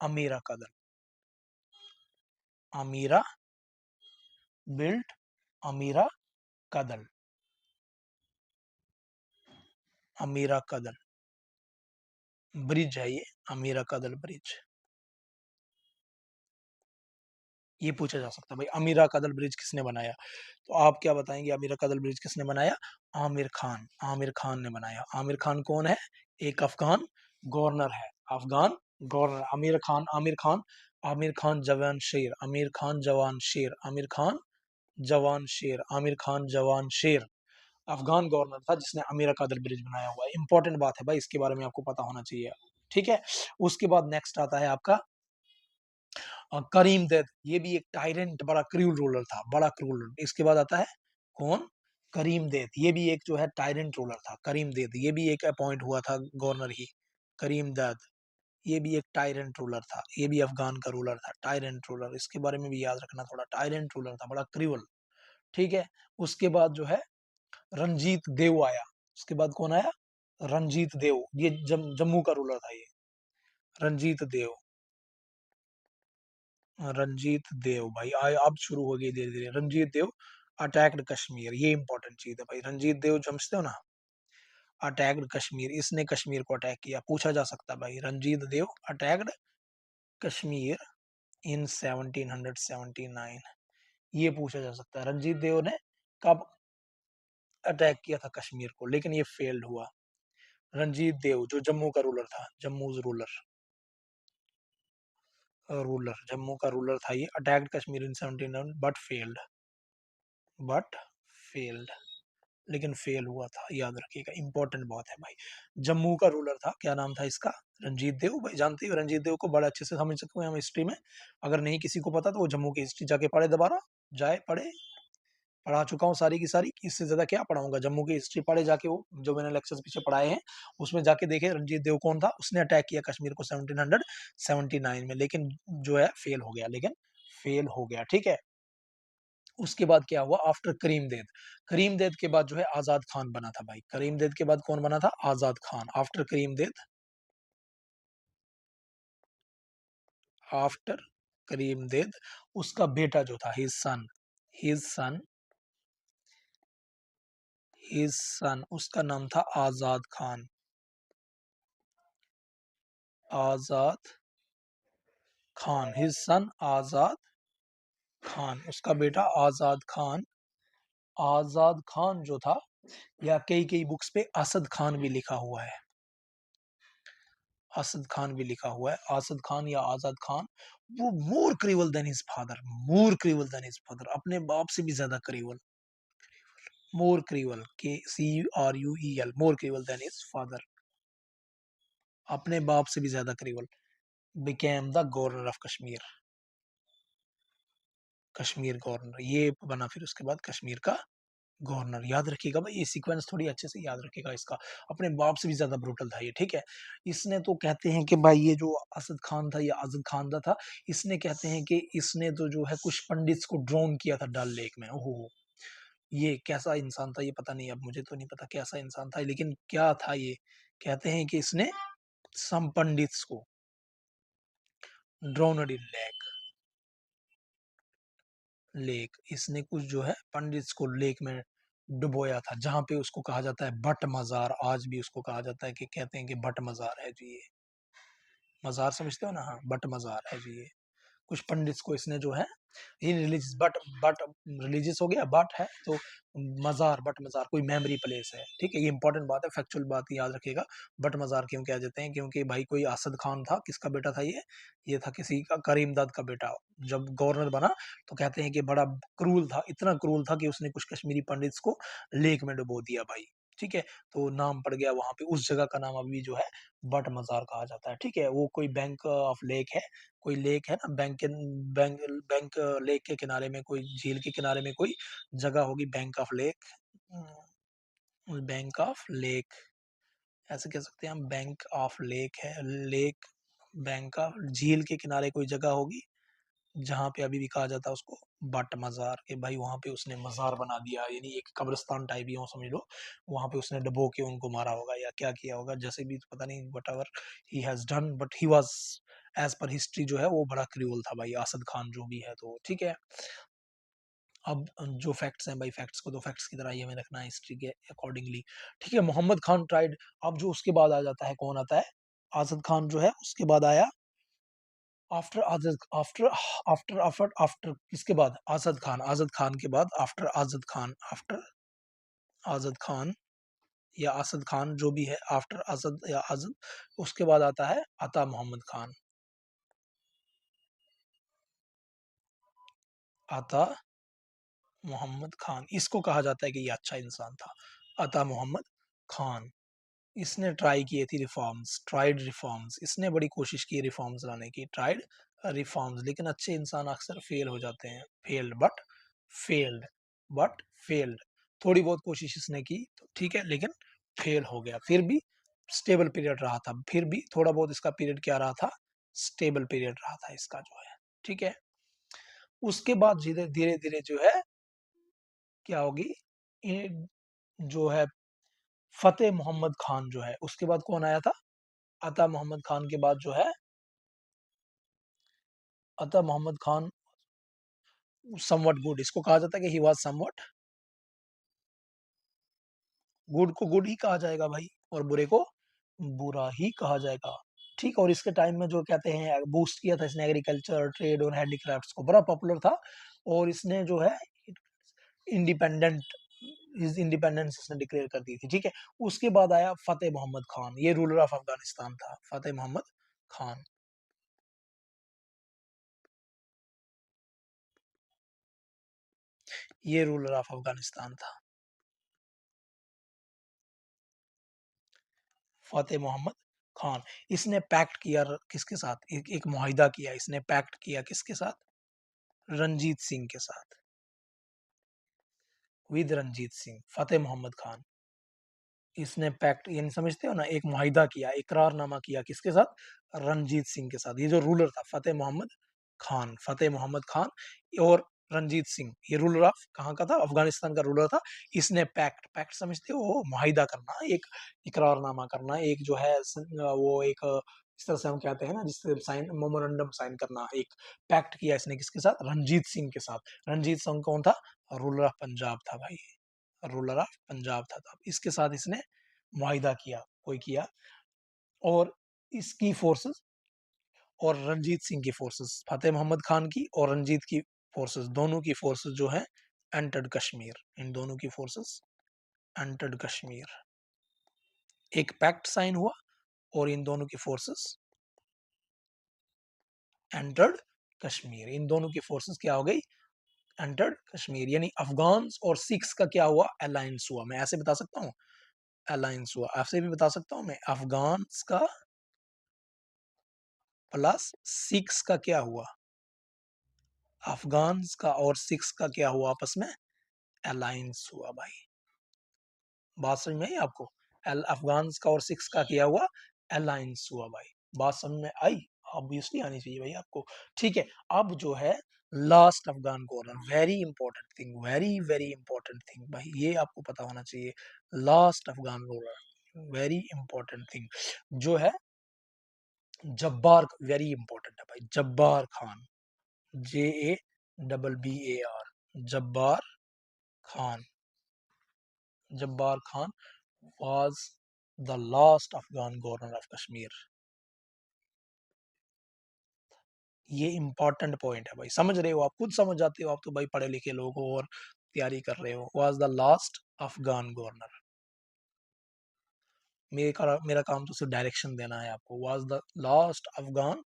अमीरा कदल, अमीरा, बिल्ड अमीरा कदल, अमीरा कदल ब्रिज है ये, अमीरा कदल ब्रिज, ये पूछा जा सकता है भाई, अमीरा कदल ब्रिज किसने बनाया, तो आप क्या बताएंगे, अमीरा कदल ब्रिज किसने बनाया, आमिर खान, आमिर खान ने बनाया, आमिर खान कौन है, एक अफगान गवर्नर है, अफगान गवर्नर, आमिर खान, आमिर खान, आमिर खान जवान शेर, आमिर खान जवान शेर, आमिर खान जवान शेर, आमिर खान जवान शेर, अफगान गवर्नर था जिसने अमीरा कदल ब्रिज बनाया हुआ है, इंपॉर्टेंट बात है भाई, इसके बारे में आपको पता होना चाहिए, ठीक है। उसके बाद नेक्स्ट आता है आपका करीम दैद, ये भी एक टायरेंट बड़ा क्रूर रूलर था, बड़ा क्रूर, इसके बाद आता है कौन, करीम दैद, ये भी एक जो है टायरेंट रूलर था, करीम दैद, ये भी एक अपॉइंट हुआ था गवर्नर ही, करीम दैद, ये भी एक टायरेंट रूलर था, ये भी अफगान का रूलर था, टायरेंट रूलर, इसके बारे में भी याद रखना थोड़ा, टायरेंट रूलर था, बड़ा क्रूर, ठीक है। उसके बाद जो है रंजीत देव आया, उसके बाद कौन आया, रंजीत देव, ये जम्मू का रूलर था ये, रंजीत देव, रंजीत देव भाई आए, अब शुरू हो गई धीरे धीरे, रंजीत देव अटैक्ड कश्मीर, ये इंपॉर्टेंट चीज है भाई, रंजीत देव समझते हो ना, अटैक्ड कश्मीर, इसने कश्मीर को अटैक किया, पूछा जा सकता है भाई, रंजीत देव अटैक्ड कश्मीर इन 1779, ये पूछा जा सकता है, रंजीत देव ने कब अटैक किया था कश्मीर को, लेकिन ये फेल्ड हुआ, रंजीत देव जो जम्मू का रूलर था, जम्मू रूलर, रूलर जम्मू का रूलर था, ये attacked Kashmir in 17 but failed, but failed, लेकिन फेल हुआ था, याद रखिएगा, इंपॉर्टेंट बात है भाई, जम्मू का रूलर था, क्या नाम था इसका, रंजीत देव, भाई जानते हो रंजीत देव को, बड़ा अच्छे से समझ सकते हैं हम हिस्ट्री में, अगर नहीं किसी को पता तो वो जम्मू की हिस्ट्री जाके पढ़े, दोबारा जाए पढ़े, पढ़ा चुका हूँ सारी की सारी, इससे ज्यादा क्या पढ़ाऊंगा, जम्मू की हिस्ट्री पढ़े जाके, वो जो मैंने लेक्चर्स पीछे पढ़ाए हैं उसमें जाके देखे रंजीत देव कौन था, उसने अटैक किया कश्मीर को 1779 में, लेकिन जो है फेल हो गया, लेकिन फेल हो गया, ठीक है। उसके बाद क्या हुआ, आफ्टर करीम देद, करीम देद के बाद जो है आजाद खान बना था भाई, करीम देद के बाद कौन बना था, आजाद खान, आफ्टर करीम देद, आफ्टर करीम देद, उसका बेटा जो था, his son, his son, his son, उसका नाम था आजाद खान, आजाद खान, हिज सन आजाद खान, उसका बेटा आजाद खान, आजाद खान जो था या कई कई बुक्स पे असद खान भी लिखा हुआ है, असद खान भी लिखा हुआ है, असद खान या आजाद खान। वो मोर क्रूअल देन हिज फादर, मोर क्रूअल देन हिज फादर, अपने बाप से भी ज्यादा क्रूअल, मोर क्रूअल, KCRUEL, मोर क्रूअल देन हिज फादर, अपने बाप से भी ज्यादा cruel, became the governor of Kashmir, Kashmir governor, ये बना फिर उसके बाद कश्मीर का गवर्नर। याद रखिएगा भाई, ये सीक्वेंस थोड़ी अच्छे से याद रखिएगा इसका, अपने बाप से भी ज्यादा ब्रूटल था ये, ठीक है। इसने तो कहते हैं कि भाई ये जो असद खान था या आजद खान था, इसने कहते हैं कि इसने तो जो है कुछ पंडित्स को ड्रोन किया था डल लेक में। ओहो, ये कैसा इंसान था ये पता नहीं, अब मुझे तो नहीं पता कैसा इंसान था, लेकिन क्या था ये, कहते हैं कि इसने सम पंडित्स को ड्रोनड इन लेक, इसने कुछ जो है पंडित्स को लेक में डुबोया था, जहां पे उसको कहा जाता है बट मजार, आज भी उसको कहा जाता है कि कहते हैं कि बट मजार है जी ये, मजार समझते हो ना, हाँ बट मजार है जी ये। कुछ पंडित्स को इसने जो है, ये रिलीजियस बट रिलीजियस हो गया, बट है तो मजार, बट मजार कोई मेमोरी प्लेस है, ठीक है, ये इंपॉर्टेंट बात है, फैक्चुअल बात याद रखिएगा। बट मजार क्यों कह देते हैं, क्योंकि भाई कोई असद खान था, किसका बेटा था ये था किसी का करीमदाद का बेटा, जब गवर्नर बना तो कहते हैं कि बड़ा क्रूल था, इतना क्रूल था कि उसने कुछ कश्मीरी पंडित्स को लेक में डुबो दिया भाई, ठीक है। तो नाम पड़ गया वहां पे, उस जगह का नाम अभी जो है बट मजार कहा जाता है, ठीक है। वो कोई बैंक ऑफ लेक है, कोई लेक है ना, बैंक बैंक लेक के किनारे में, कोई झील के किनारे में कोई जगह होगी, bank of lake, bank of lake, ऐसे कह सकते हैं हम, बैंक ऑफ लेक है, लेक, बैंक ऑफ, झील के किनारे कोई जगह होगी, जहाँ पे अभी भी कहा जाता है उसको बट मजार, के भाई वहां पे उसने मजार बना दिया, यानी एक कब्रिस्तान टाइप ही हो समझ लो, वहां पे उसने डबो के उनको मारा होगा या क्या किया होगा, जैसे भी पता नहीं, whatever he has done, but he was as per history जो है वो बड़ा क्रूअल था भाई असद खान जो भी है, तो ठीक है। अब जो फैक्ट्स हैं भाई, फैक्ट्स को तो फैक्ट्स की तरह ही हमें रखना है हिस्ट्री के अकॉर्डिंगली, ठीक है। मोहम्मद खान ट्राइड, अब जो उसके बाद आ जाता है, कौन आता है, आजद खान जो है उसके बाद आया, after Azad, after after after after किसके बाद, आजद खान, आजद खान के बाद आफ्टर आजद खान, आफ्टर आजद खान या असद खान जो भी है, आफ्टर असद या आजद, उसके बाद आता है अता मोहम्मद खान, अता मोहम्मद खान, इसको कहा जाता है कि ये अच्छा इंसान था, अता मोहम्मद खान। इसने ट्राई किए थी रिफॉर्म्स, ट्राइड रिफॉर्म्स, इसने बड़ी कोशिश की रिफॉर्म्स लाने की, ट्राइड रिफॉर्म्स, लेकिन अच्छे इंसान अक्सर फेल हो जाते हैं, failed but failed, but failed, थोड़ी बहुत कोशिश इसने की तो ठीक है, लेकिन फेल हो गया, फिर भी स्टेबल पीरियड रहा था, फिर भी थोड़ा बहुत इसका पीरियड क्या रहा था, स्टेबल पीरियड रहा था इसका जो है, ठीक है। उसके बाद धीरे धीरे धीरे जो है क्या होगी, ये जो है फतेह मोहम्मद खान जो है, उसके बाद कौन आया था, अता मोहम्मद खान के बाद जो है, अता मोहम्मद खान समवट गुड, इसको कहा जाता है कि ही वाज समवट गुड, को गुड ही कहा जाएगा भाई, और बुरे को बुरा ही कहा जाएगा, ठीक। और इसके टाइम में जो कहते हैं बूस्ट किया था इसने एग्रीकल्चर, ट्रेड और हैंडीक्राफ्ट्स को, बड़ा पॉपुलर था, और इसने जो है इंडिपेंडेंट, इस इंडिपेंडेंस इसने डिक्लेयर कर दी थी, ठीक है। उसके बाद आया फतेह मोहम्मद खान, ये रूलर ऑफ अफगानिस्तान था, फतेह मोहम्मद खान, ये रूलर ऑफ अफगानिस्तान था, फतेह मोहम्मद खान। इसने पैक्ट किया किसके साथ, एक मुआहिदा किया, इसने पैक्ट किया किसके साथ, रंजीत सिंह के साथ, विद रंजीत सिंह, फतेह मोहम्मद खान, इसने पैक्ट यानी समझते हो ना, एक मुआहिदा किया, इकरारनामा किया किसके साथ, रंजीत सिंह के साथ, ये जो रूलर था फतेह मोहम्मद खान, फतेह मोहम्मद खान और रंजीत सिंह, ये रूलर ऑफ कहाँ का था, अफगानिस्तान का रूलर था। इसने पैक्ट, पैक्ट समझते हो, वो मुआहिदा करना, एक इकरारनामा करना, एक जो है वो एक इस तरह से हम कहते हैं ना, जिससे साइन, मेमोरेंडम साइन करना, एक पैक्ट किया इसने किसके साथ, रंजीत सिंह के साथ। रंजीत सिंह कौन था, रूलर ऑफ पंजाब था भाई, रूलर ऑफ पंजाब था तब, इसके साथ इसने मुआहिदा किया, कोई किया, और इसकी फोर्सेस और रंजीत सिंह की फोर्सेस, फतेह मोहम्मद खान की और रंजीत की फोर्सेस, दोनों की फोर्सेस जो है एंटर्ड कश्मीर, इन दोनों की फोर्सेस एंटर्ड कश्मीर। एक पैक्ट साइन हुआ और इन दोनों की फोर्सेस एंटर्ड कश्मीर, इन दोनों की फोर्सेस क्या हो गई, एंटर्ड कश्मीर। यानी अफगान्स और सिख्स का क्या हुआ, अलायंस हुआ। मैं ऐसे बता सकता हूँ, अलायंस हुआ। ऐसे भी बता सकता हूँ मैं, अफगान्स का प्लस सिख्स का क्या हुआ, अफगान्स का और सिख्स का क्या हुआ, आपस में अलायंस हुआ भाई। बात समझ में आई आपको, अफगान्स का और सिख्स का किया हुआ अलायंस हुआ भाई। बात समझ में आई, ऑब्वियसली आनी चाहिए भाई आपको। ठीक है, अब जो है last Afghan governor, very important thing, very very important thing भाई, ये आपको पता होना चाहिए। Last Afghan governor, very important thing जो है जब्बार, वेरी इंपॉर्टेंट है भाई, Jabbar Khan, JABBAR, Jabbar Khan. Jabbar Khan was the last Afghan governor of Kashmir। ये इंपॉर्टेंट पॉइंट है भाई, समझ रहे हो आप, खुद समझ जाते हो आप तो भाई, पढ़े लिखे लोग हो और तैयारी कर रहे हो। was the last Afghan governor, मेरा काम तो सिर्फ डायरेक्शन देना है आपको। was the last Afghan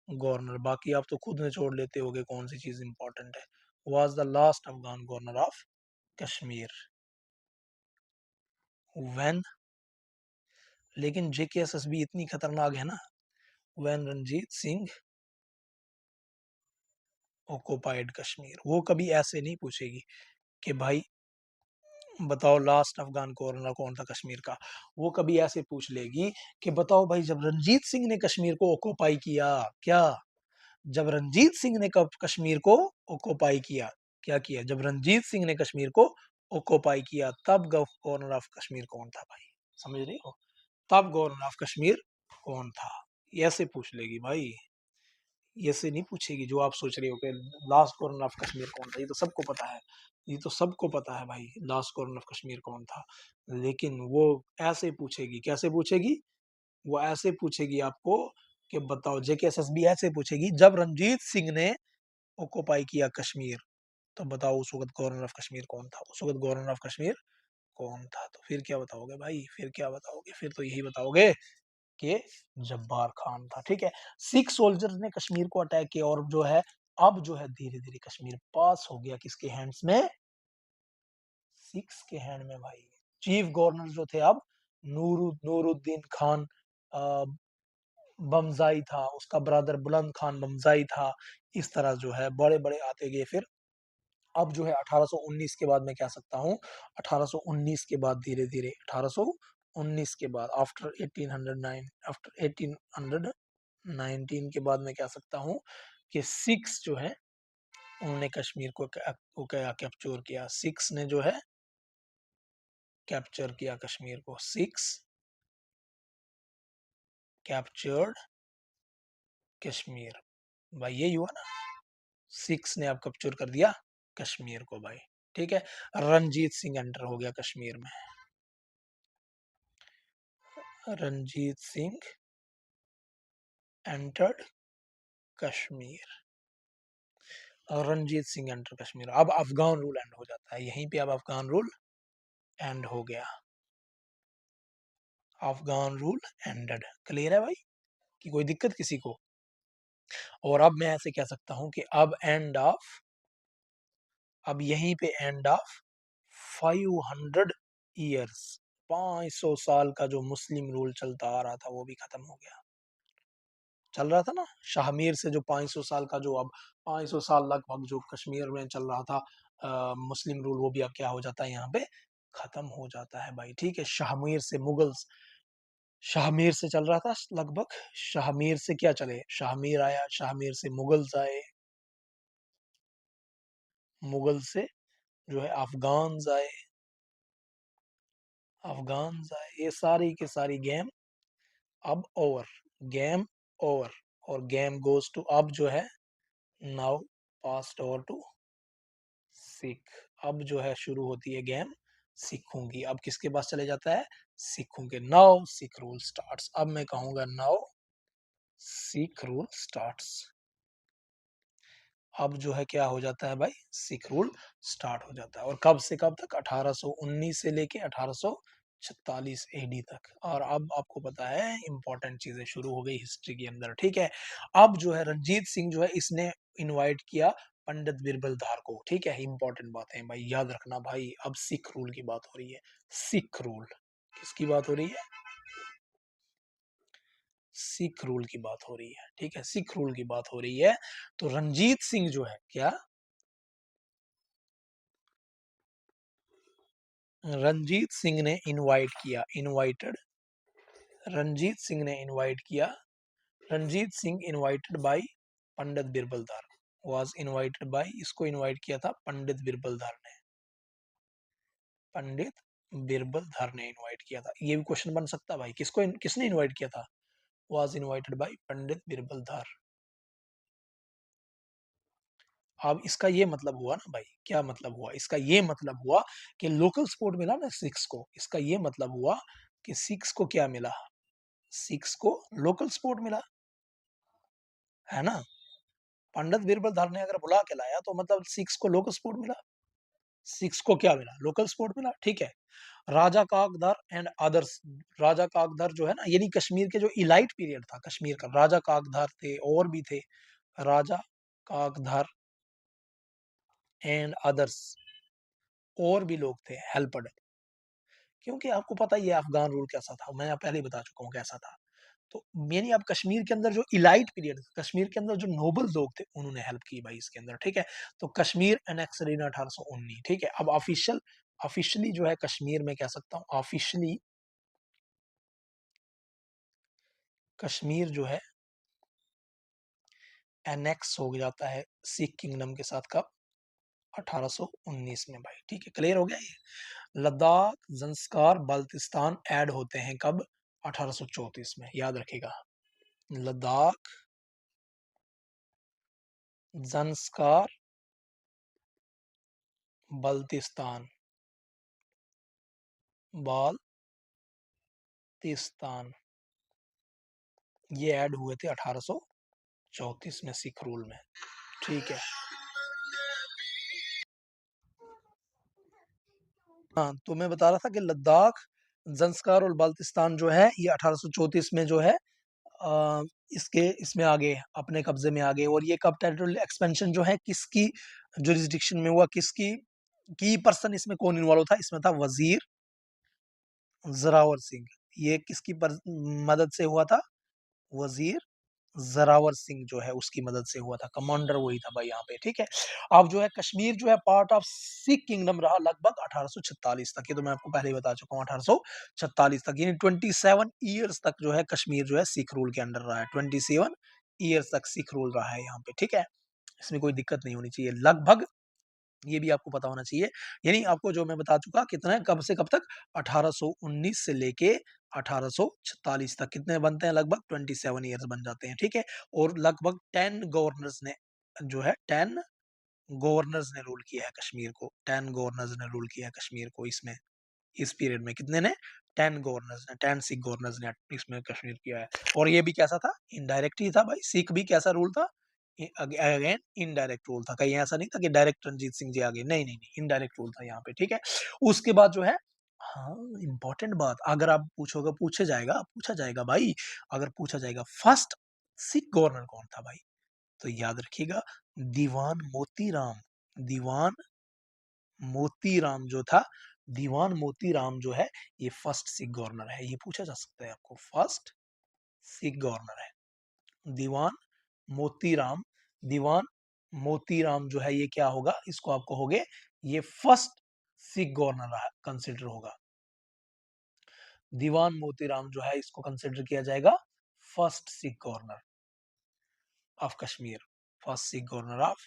governor, बाकी आप तो खुद निचोड़ लेते होगे कौन सी चीज इंपॉर्टेंट है। was the last Afghan governor of Kashmir when, लेकिन JKSSB इतनी खतरनाक है ना, when रणजीत सिंह ऑक्युपाइड कश्मीर। वो कभी ऐसे नहीं पूछेगी कि भाई बताओ लास्ट अफगान गवर्नर कौन था कश्मीर का। वो कभी ऐसे पूछ लेगी कि बताओ भाई जब रणजीत सिंह ने कश्मीर को ऑक्युपाई किया, क्या, जब रंजीत सिंह ने कब कश्मीर को ऑक्युपाई किया, क्या किया, जब रंजीत सिंह ने कश्मीर को ऑक्युपाई किया तब गवर्नर ऑफ कश्मीर कौन था भाई, समझ रही हो, तब गवर्नर ऑफ कश्मीर कौन था। ये ऐसे पूछ लेगी भाई, ये से नहीं पूछेगी जो आप सोच रहे हो कि लास्ट गवर्नर ऑफ कश्मीर कौन था। ये तो सबको पता है, ये तो सबको पता है भाई लास्ट गवर्नर ऑफ कश्मीर कौन था। लेकिन वो ऐसे पूछेगी, कैसे पूछेगी, वो ऐसे पूछेगी आपको कि बताओ, JKSSB ऐसे पूछेगी जब रंजीत सिंह ने ऑक्युपाई किया कश्मीर तो बताओ उस वक्त गवर्नर ऑफ कश्मीर कौन था, उस वक्त गवर्नर ऑफ कश्मीर कौन था। तो फिर क्या बताओगे भाई, फिर क्या बताओगे, फिर तो यही बताओगे कि जब्बार खान था। ठीक है, सिख सोल्जर्स ने कश्मीर को अटैक किया और जो है अब जो है धीरे धीरे कश्मीर पास हो गया किसके हैंड्स में, सिख्स के हैंड में भाई। चीफ गवर्नर जो थे अब नूरुद्दीन खान बमजाई था, उसका ब्रदर बुलंद खान बमजाई था। इस तरह जो है बड़े बड़े आते गए। फिर अब जो है 1819 के बाद मैं कह सकता हूँ, 1819 के बाद धीरे धीरे 1819 के बाद आफ्टर 1809, आफ्टर 1819 के बाद मैं कह सकता हूँ कि सिक्स जो है उन्होंने कश्मीर को क्या कैप्चर किया, सिक्स ने जो है कैप्चर किया कश्मीर को, सिक्स कैप्चर्ड कश्मीर भाई, यही हुआ ना, सिक्स ने अब कैप्चर कर दिया कश्मीर को भाई। ठीक है, रंजीत सिंह एंटर हो गया कश्मीर में, रंजीत सिंह एंटर्ड कश्मीर, और रंजीत सिंह एंटर कश्मीर। अब अफगान रूल एंड हो जाता है यहीं पे, अब अफगान रूल एंड हो गया, अफगान रूल एंडेड। क्लियर है भाई, कि कोई दिक्कत किसी को। और अब मैं ऐसे कह सकता हूं कि अब एंड ऑफ, अब यहीं पे एंड ऑफ 500 ईयर्स, 500 साल का जो मुस्लिम रूल चलता आ रहा था वो भी खत्म हो गया। चल रहा था ना शाहमीर से जो 500 साल का, जो अब 500 साल लगभग जो कश्मीर में चल रहा था मुस्लिम रूल, वो भी अब क्या हो जाता है यहाँ पे खत्म हो जाता है भाई। ठीक है, शाहमीर से मुगल्स, शाहमीर से चल रहा था लगभग, शाहमीर से क्या चले, शाहमीर आया, शाहमीर से मुगल्स आए, मुगल से जो है अफगान आए, अफगान आए, ये सारी की सारी गेम अब ओवर, गेम ओवर। और गेम गोज टू, अब जो है now passed over to Sikh. अब जो है शुरू होती है गेम सिखों की। अब किसके पास चले जाता है, सिखों के। नाउ सिख रूल स्टार्ट्स, अब मैं कहूंगा नाउ सिख रूल स्टार्ट्स। अब जो है क्या हो जाता है भाई, सिख रूल स्टार्ट हो जाता है। और कब से कब तक, 1819 से लेके 1846 एडी तक। और अब आपको पता है इंपॉर्टेंट चीजें शुरू हो गई हिस्ट्री के अंदर, ठीक है। अब जो है रणजीत सिंह जो है इसने इनवाइट किया पंडित बिरबल धार को, ठीक है। इंपॉर्टेंट बातें भाई याद रखना भाई, अब सिख रूल की बात हो रही है। सिख रूल किसकी बात हो रही है, सिख रूल की बात हो रही है, ठीक है। सिख रूल की बात हो रही है। तो रंजीत सिंह जो है क्या, रंजीत सिंह ने इनवाइट किया, इनवाइटेड, रंजीत सिंह ने इनवाइट किया, Ranjit Singh invited by Pandit Birbal Dhar, was invited by, इसको इनवाइट किया था पंडित बिरबल धार ने, पंडित बिरबल धार ने इनवाइट किया था। ये भी क्वेश्चन बन सकता है भाई, किसने इनवाइट किया था, was invited by Pandit Birbal धार। अब इसका ये मतलब हुआ ना भाई, क्या मतलब हुआ इसका, ये मतलब हुआ कि लोकल स्पोर्ट मिला ना सिक्स को, इसका ये मतलब हुआ कि सिक्स को क्या मिला, सिक्स को लोकल स्पोर्ट मिला, है ना। पंडित बीरबल धार ने अगर बुला के लाया तो मतलब सिक्स को लोकल स्पोर्ट मिला, सिक्स को क्या मिला, लोकल स्पोर्ट मिला, ठीक है। राजा काकधर एंड अदर्स, राजा काकधर जो है ना, यानी कश्मीर के जो इलाइट पीरियड था कश्मीर का, राजा काकधर थे और भी थे, राजा काकधर एंड अदर्स, और भी लोग थे हेल्पड। क्योंकि आपको पता ही है अफगान रूल कैसा था, मैं पहले ही बता चुका हूँ कैसा था। तो यानी अब कश्मीर के अंदर जो इलाइट पीरियड, कश्मीर के अंदर जो नोबल लोग थे उन्होंने हेल्प की भाई इसके अंदर, ठीक है। तो कश्मीर एनेक्सड इन 1819, ठीक है। अब ऑफिशियली जो है कश्मीर में कह सकता हूँ, ऑफिशियली कश्मीर जो है एनेक्स हो जाता है सिख किंगडम के साथ, कब, 1819 में भाई, ठीक है। क्लियर हो गया ये। लद्दाख, जंस्कार, बाल्टिस्तान ऐड होते हैं कब, 1834 में, याद रखिएगा। लद्दाख, जंस्कार, बल्तिस्तान, बाल्तिस्तान, ये ऐड हुए थे 1834 में सिख रूल में, ठीक है। हाँ, तो मैं बता रहा था कि लद्दाख, जंस्कार और बाल्तिस्तान जो है ये 1834 में जो है इसके इसमें आ गए, अपने कब्जे में आ गए। और ये कब टेरिटोरियल एक्सपेंशन जो है किसकी जुरिस्डिक्शन में हुआ, किसकी की पर्सन इसमें कौन इन्वॉल्व था, इसमें था वजीर जरावर सिंह। ये किसकी मदद से हुआ था, वजीर जरावर सिंह जो है उसकी मदद से हुआ था, कमांडर वही था भाई यहाँ पे, ठीक है। अब जो है कश्मीर जो है पार्ट ऑफ सिख किंगडम रहा लगभग 1846 तक, ये तो मैं आपको पहले ही बता चुका हूँ, 1846 तक, यानी 27 ईयर्स तक जो है कश्मीर जो है सिख रूल के अंडर रहा है, 27 ईयर्स तक सिख रूल रहा है यहाँ पे, ठीक है। इसमें कोई दिक्कत नहीं होनी चाहिए लगभग, ये भी आपको पता होना चाहिए। यानी आपको जो मैं बता चुका कितना है, कब से कब तक, 1819 से लेके 1846 तक, कितने बनते हैं, लगभग 27 ईयर्स बन जाते हैं, ठीक है। और लगभग 10 गवर्नर्स ने जो है 10 गवर्नर्स ने रूल किया है कश्मीर को, 10 गवर्नर्स ने रूल किया है कश्मीर को इसमें, इस पीरियड में कितने ने, 10 गवर्नर्स ने, 10 सिख गवर्नर्स ने इसमें कश्मीर किया है। और ये भी कैसा था, इनडायरेक्ट ही था भाई, सिख भी कैसा रूल था, अगेन इनडायरेक्ट रूल था, कहीं ऐसा नहीं था कि डायरेक्ट रंजीत सिंह जी आ गए, नहीं नहीं नहीं, इनडायरेक्ट रूल था यहाँ पे, ठीक है। उसके बाद जो है, हाँ इंपॉर्टेंट बात, अगर आप पूछोगे, पूछा जाएगा भाई, अगर पूछा जाएगा फर्स्ट सिख गवर्नर कौन था भाई, तो याद रखिएगा दीवान मोतीराम, दीवान मोतीराम जो था, दीवान मोतीराम जो है ये फर्स्ट सिख गवर्नर है, ये पूछा जा सकता है आपको, फर्स्ट सिख गवर्नर है दीवान मोतीराम। दीवान मोतीराम जो है ये क्या होगा, इसको आपको होगे, ये फर्स्ट सिख गवर्नर कंसिडर होगा, दीवान मोतीराम जो है इसको कंसिडर किया जाएगा first Sikh governor of Kashmir, first Sikh governor of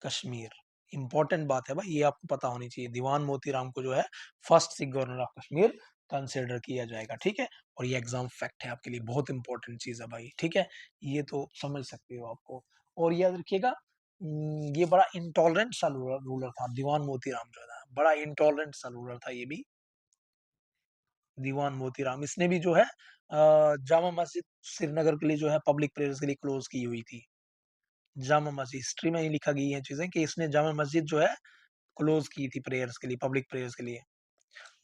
Kashmir. Important बात है भाई, ये आपको पता होनी चाहिए, दीवान मोतीराम को जो है first Sikh governor of Kashmir consider किया जाएगा, ठीक है। और ये एग्जाम फैक्ट है आपके लिए, बहुत इंपॉर्टेंट चीज है भाई, ठीक है। ये तो समझ सकते हो आपको। और याद रखिएगा, ये बड़ा इंटॉलरेंट सा रूलर था दीवान मोतीराम जो था, बड़ा इंटॉलरेंट सा रूलर था ये भी, दीवान मोतीराम। इसने भी जो है जामा मस्जिद श्रीनगर के लिए जो है पब्लिक प्रेयर्स के लिए क्लोज की हुई थी, जामा मस्जिद, हिस्ट्री में ही लिखा गई है चीजें कि इसने जामा मस्जिद जो है क्लोज की थी प्रेयर्स के लिए, पब्लिक प्रेयर्स के लिए।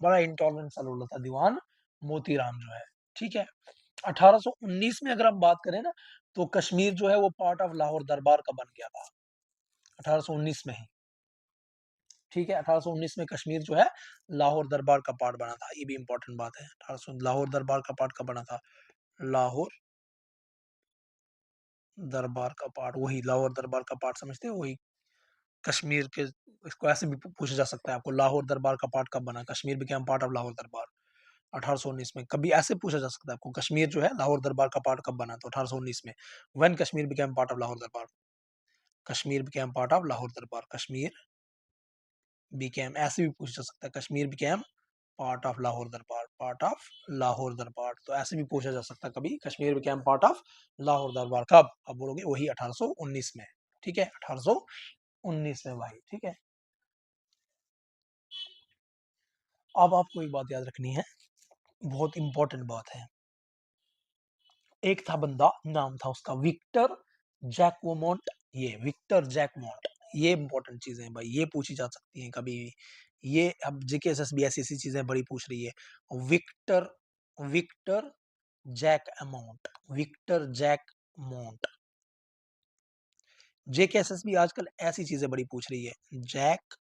बड़ा इंटॉलरेंट सा लोग था दीवान मोतीराम जो है, ठीक है। 1819 में अगर हम बात करें ना, तो कश्मीर जो है वो पार्ट ऑफ लाहौर दरबार का बन गया था 1819 में ही, ठीक है। 1819 में कश्मीर जो है लाहौर दरबार का पार्ट बना था, ये भी इंपॉर्टेंट बात है। 1800 लाहौर दरबार का पार्ट कब बना था? लाहौर दरबार का पार्ट, वही लाहौर दरबार का पार्ट समझते हो, वही कश्मीर के। इसको ऐसे भी पूछा जा सकता है आपको, लाहौर दरबार का पार्ट कब बना? Kashmir became part of Lahore दरबार 1819 में। कभी ऐसे पूछा जा सकता है आपको, कश्मीर जो है लाहौर दरबार का पार्ट कब बना? तो 1819 में। When Kashmir became part of Lahore Darbar? Kashmir became part of Lahore Darbar. Kashmir became, ऐसे भी पूछा जा सकता है, Kashmir became part of Lahore Darbar, part of Lahore दरबार। तो ऐसे भी पूछा जा सकता है कभी, Kashmir became part of Lahore दरबार कब? अब बोलोगे वही 1819 में, ठीक है। 1819 में भाई, ठीक है। अब आपको एक बात याद रखनी है, बहुत इंपॉर्टेंट बात है। एक था बंदा, नाम था उसका विक्टर जैकवोमोंट। ये विक्टर जैकवोमोंट, ये इंपॉर्टेंट चीजें हैं भाई, ये पूछी जा सकती हैं कभी भी। ये अब जीकेएसएसबी ऐसी चीजें बड़ी पूछ रही है। Victor Victor Jacquemont, Victor Jacquemont. JKSSB आजकल ऐसी चीजें बड़ी पूछ रही है। Jack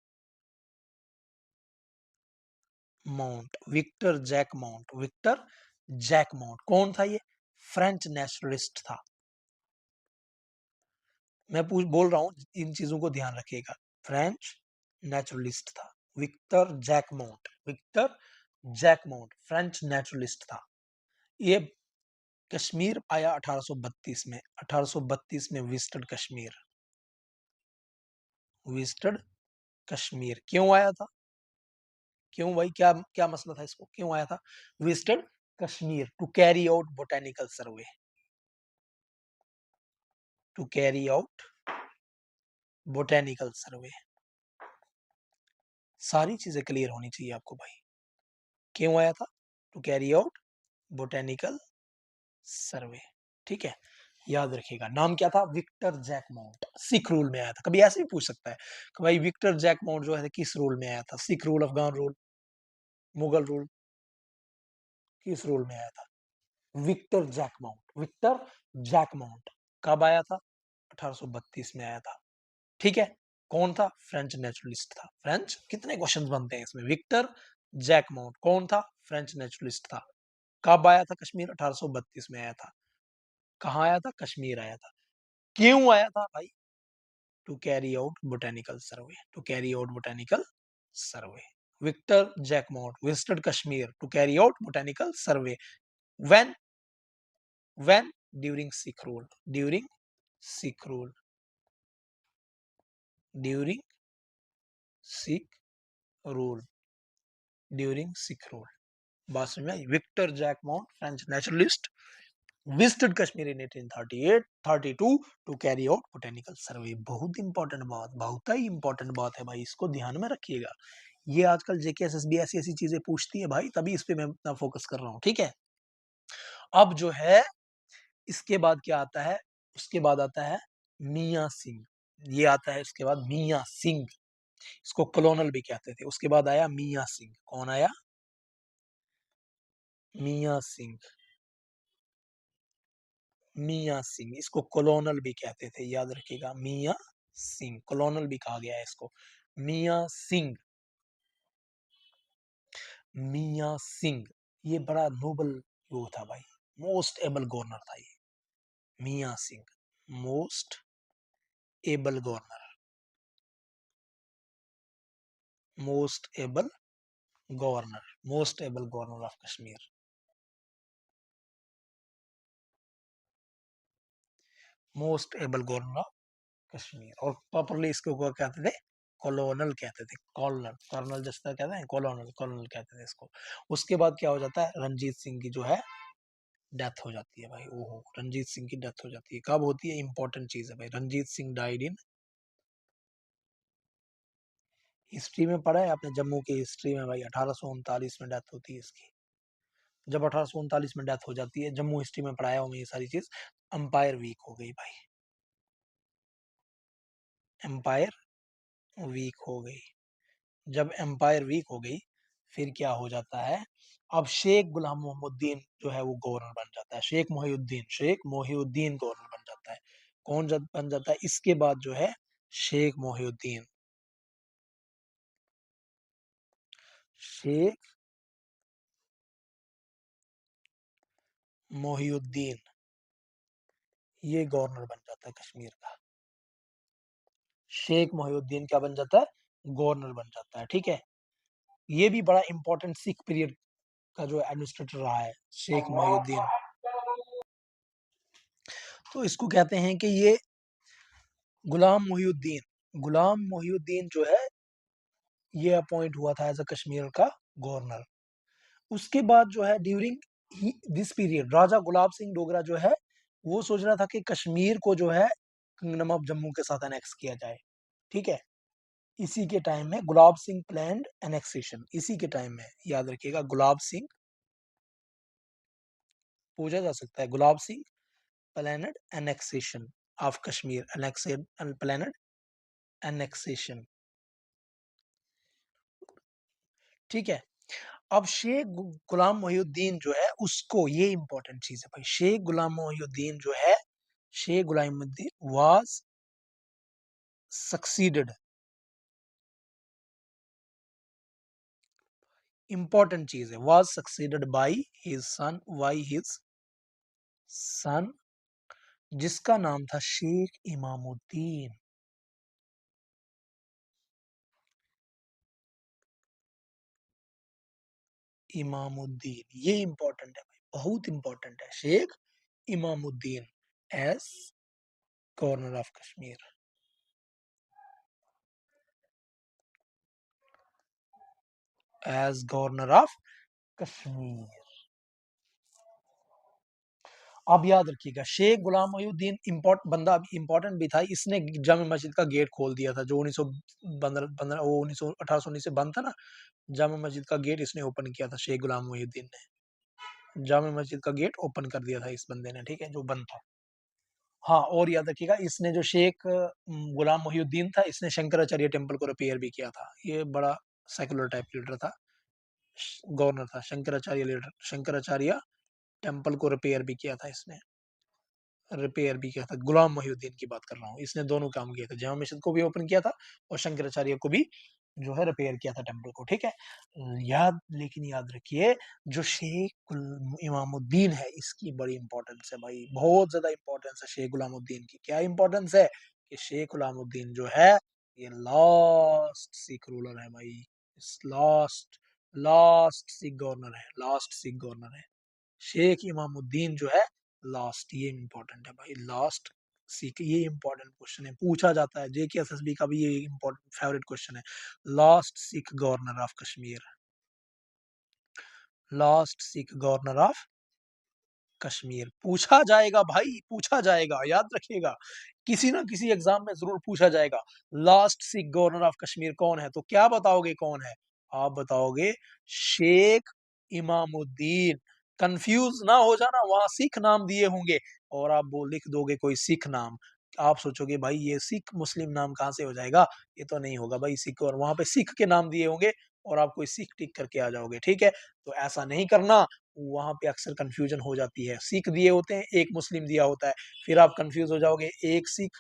mount, Victor Jacquemont, Victor Jacquemont कौन था? ये फ्रेंच नेशनलिस्ट था। मैं बोल रहा हूँ, इन चीजों को ध्यान रखिएगा। फ्रेंच नेचुरलिस्ट था विक्टर जैकमोंट, विक्टर जैकमोंट फ्रेंच नेचुरलिस्ट था। ये कश्मीर आया 1832 में। 1832 में विजिटेड कश्मीर, विजिटेड कश्मीर। क्यों आया था? क्यों भाई, क्या क्या मसला था इसको, क्यों आया था? Visited Kashmir to carry out botanical survey, to carry out botanical survey. सारी चीजें क्लियर होनी चाहिए आपको भाई। क्यों आया था? To carry out botanical survey, ठीक है। याद रखिएगा, नाम क्या था? विक्टर जैकमाउंट। सिख रूल में आया था। कभी ऐसे भी पूछ सकता है कि भाई विक्टर जैकमाउंट जो है किस रूल में आया था? Sick rule, Afghan rule, Mughal rule, किस रूल में आया था? विक्टर जैकमाउंट, विक्टर जैकमाउंट कब आया था? 1832 में आया था, ठीक है। कौन था? फ्रेंच नेचुरलिस्ट था। फ्रेंच, कितने क्वेश्चन बनते हैं इसमें। विक्टर जैकमाउंट कौन था? फ्रेंच नेचुरलिस्ट था। कब आया था कश्मीर? 1832 में आया था। कहाँ आया था? कश्मीर आया था। क्यों आया था भाई? To carry out botanical survey, to carry out botanical survey. Victor Jacquemont visited Kashmir to carry out botanical survey. When? When? During Sikh rule, during Sikh rule, during Sikh rule, during Sikh rule. बात समझ में आई? Victor Jacquemont French naturalist visited Kashmir in 1838-32 to carry out botanical survey। बहुत important बात, बहुत ही important बात है भाई, इसको ध्यान में रखिएगा। ये आजकल जेकेएसएसबी ऐसी ऐसी चीजें पूछती है भाई, तभी इस पे मैं इतना फोकस कर रहा हूँ, ठीक है। अब जो है इसके बाद क्या आता है? उसके बाद आता है मियां सिंह। ये आता है इसके बाद मियां सिंह, इसको कॉलोनल भी कहते थे। उसके बाद आया मियां सिंह। कौन आया? मियां सिंह, मियां सिंह, इसको कॉलोनल भी कहते थे, याद रखिएगा। मियां सिंह, कॉलोनल भी कहा गया है इसको। मियां सिंह, मियां सिंह, ये बड़ा नोबल वो था भाई, मोस्ट एबल गवर्नर था ये। Mian Singh, most able governor, most able governor, most able governor of Kashmir, most able governor of Kashmir. और प्रॉपरली इसको क्या कहते थे? कॉलोनल कहते थे। कॉलोनल, कर्नल जैसा कहते हैं, कॉलोनल, कॉलोनल कहते थे इसको। उसके बाद क्या हो जाता है? रणजीत सिंह की जो है डेथ हो जाती है भाई। ओहो, रणजीत सिंह की डेथ हो जाती है। कब होती है? इंपॉर्टेंट चीज है भाई। Ranjit Singh died in, history में पढ़ा है आपने, जम्मू की हिस्ट्री में भाई 1839 में डेथ होती है इसकी। जब 1839 में डेथ हो जाती है, जम्मू हिस्ट्री में पढ़ाया हूँ मैं ये सारी चीज। अंपायर वीक हो गई भाई, एम्पायर वीक हो गई। जब एम्पायर वीक हो गई फिर क्या हो जाता है, अब शेख गुलाम मोहम्मदीन जो है वो गवर्नर बन जाता है। शेख मोहिउद्दीन गवर्नर बन जाता है। कौन जब बन जाता है इसके बाद जो है, शेख मोहिउद्दीन, शेख मोहिउद्दीन ये गवर्नर बन जाता है कश्मीर का। शेख मोहिउद्दीन क्या बन जाता है, गवर्नर बन जाता है। ठीक है, ये भी बड़ा इंपॉर्टेंट सिख पीरियड का जो एडमिनिस्ट्रेटर रहा है शेख मोहिउद्दीन। तो इसको कहते हैं कि ये गुलाम मोहिउद्दीन जो है ये अपॉइंट हुआ था एज अ कश्मीर का गवर्नर। उसके बाद जो है ड्यूरिंग दिस पीरियड राजा गुलाब सिंह डोगरा जो है वो सोच रहा था कि कश्मीर को जो है किंगडम ऑफ जम्मू के साथ एनेक्स किया जाए। ठीक है, इसी के टाइम में गुलाब सिंह प्लान्ड एनेक्सेशन, इसी के टाइम में याद रखिएगा गुलाब सिंह, पूछा जा सकता है Gulab Singh planned annexation of Kashmir, planned annexation. ठीक है, अब शेख गुलाम मोहिउद्दीन जो है उसको, ये इंपॉर्टेंट चीज है भाई, शेख गुलाम मोहिउद्दीन जो है, शेख गुलाम मोहिउद्दीन वाज सक्सीडेड, इंपॉर्टेंट चीज है, was succeeded by his son, by his son जिसका नाम था शेख इमामुद्दीन। इमामुद्दीन ये इंपॉर्टेंट है भाई, बहुत इंपॉर्टेंट है, Sheikh Imamuddin as governor of Kashmir, as governor of Kashmir. अब याद रखिएगा शेख गुलाम मोहिउद्दीन इंपॉर्टेंट भी था, इसने जामे मस्जिद का गेट खोल दिया था जो 1915 वो 1819 से बंद था ना, जामे मस्जिद का गेट इसने ओपन किया था, शेख गुलाम मोहिउद्दीन ने जामे मस्जिद का गेट ओपन कर दिया था इस बंदे ने। ठीक है, जो बंद था। हाँ, और याद रखिएगा इसने जो शेख गुलाम मोहिउद्दीन था इसने शंकराचार्य टेम्पल को रिपेयर भी किया था। ये बड़ा सेकुलर टाइप लीडर था, गवर्नर था, शंकराचार्य टेम्पल को रिपेयर भी किया था इसने, रिपेयर भी किया था। गुलाम मोहिउद्दीन की बात कर रहा हूँ, इसने दोनों काम किए थे, जामा मस्जिद को भी ओपन किया था और शंकराचार्य को भी जो है रिपेयर किया था टेम्पल को। ठीक है, लेकिन याद रखिए जो शेख इमामुद्दीन है इसकी बड़ी इंपॉर्टेंस है भाई, बहुत ज्यादा इंपॉर्टेंस है शेख गुलामुद्दीन की। क्या इंपॉर्टेंस है कि शेख गुलामुद्दीन जो है ये लास्ट सिख रूलर है भाई, लास्ट लास्ट सिख गवर्नर है, लास्ट सिख गवर्नर है शेख इमामुद्दीन जो है लास्ट। ये इंपॉर्टेंट है भाई, लास्ट सिख, ये इंपॉर्टेंट क्वेश्चन है, पूछा जाता है जेकेएसएसबी का भी, ये इंपॉर्टेंट फेवरेट क्वेश्चन है, last Sikh governor of Kashmir, last Sikh governor of Kashmir. पूछा जाएगा भाई, पूछा जाएगा, याद रखिएगा, किसी ना किसी एग्जाम में जरूर पूछा जाएगा last Sikh governor of Kashmir कौन है। तो क्या बताओगे कौन है, आप बताओगे शेख इमामुद्दीन। कंफ्यूज ना हो जाना, वहां सिख नाम दिए होंगे और आप वो लिख दोगे कोई सिख नाम, आप सोचोगे भाई ये सिख मुस्लिम नाम कहाँ से हो जाएगा, ये तो नहीं होगा भाई सिख, और वहां पे सिख के नाम दिए होंगे और आप कोई सिख टिक करके आ जाओगे। ठीक है, तो ऐसा नहीं करना, वहां पे अक्सर कंफ्यूजन हो जाती है, सिख दिए होते हैं एक मुस्लिम दिया होता है, फिर आप कंफ्यूज हो जाओगे, एक सिख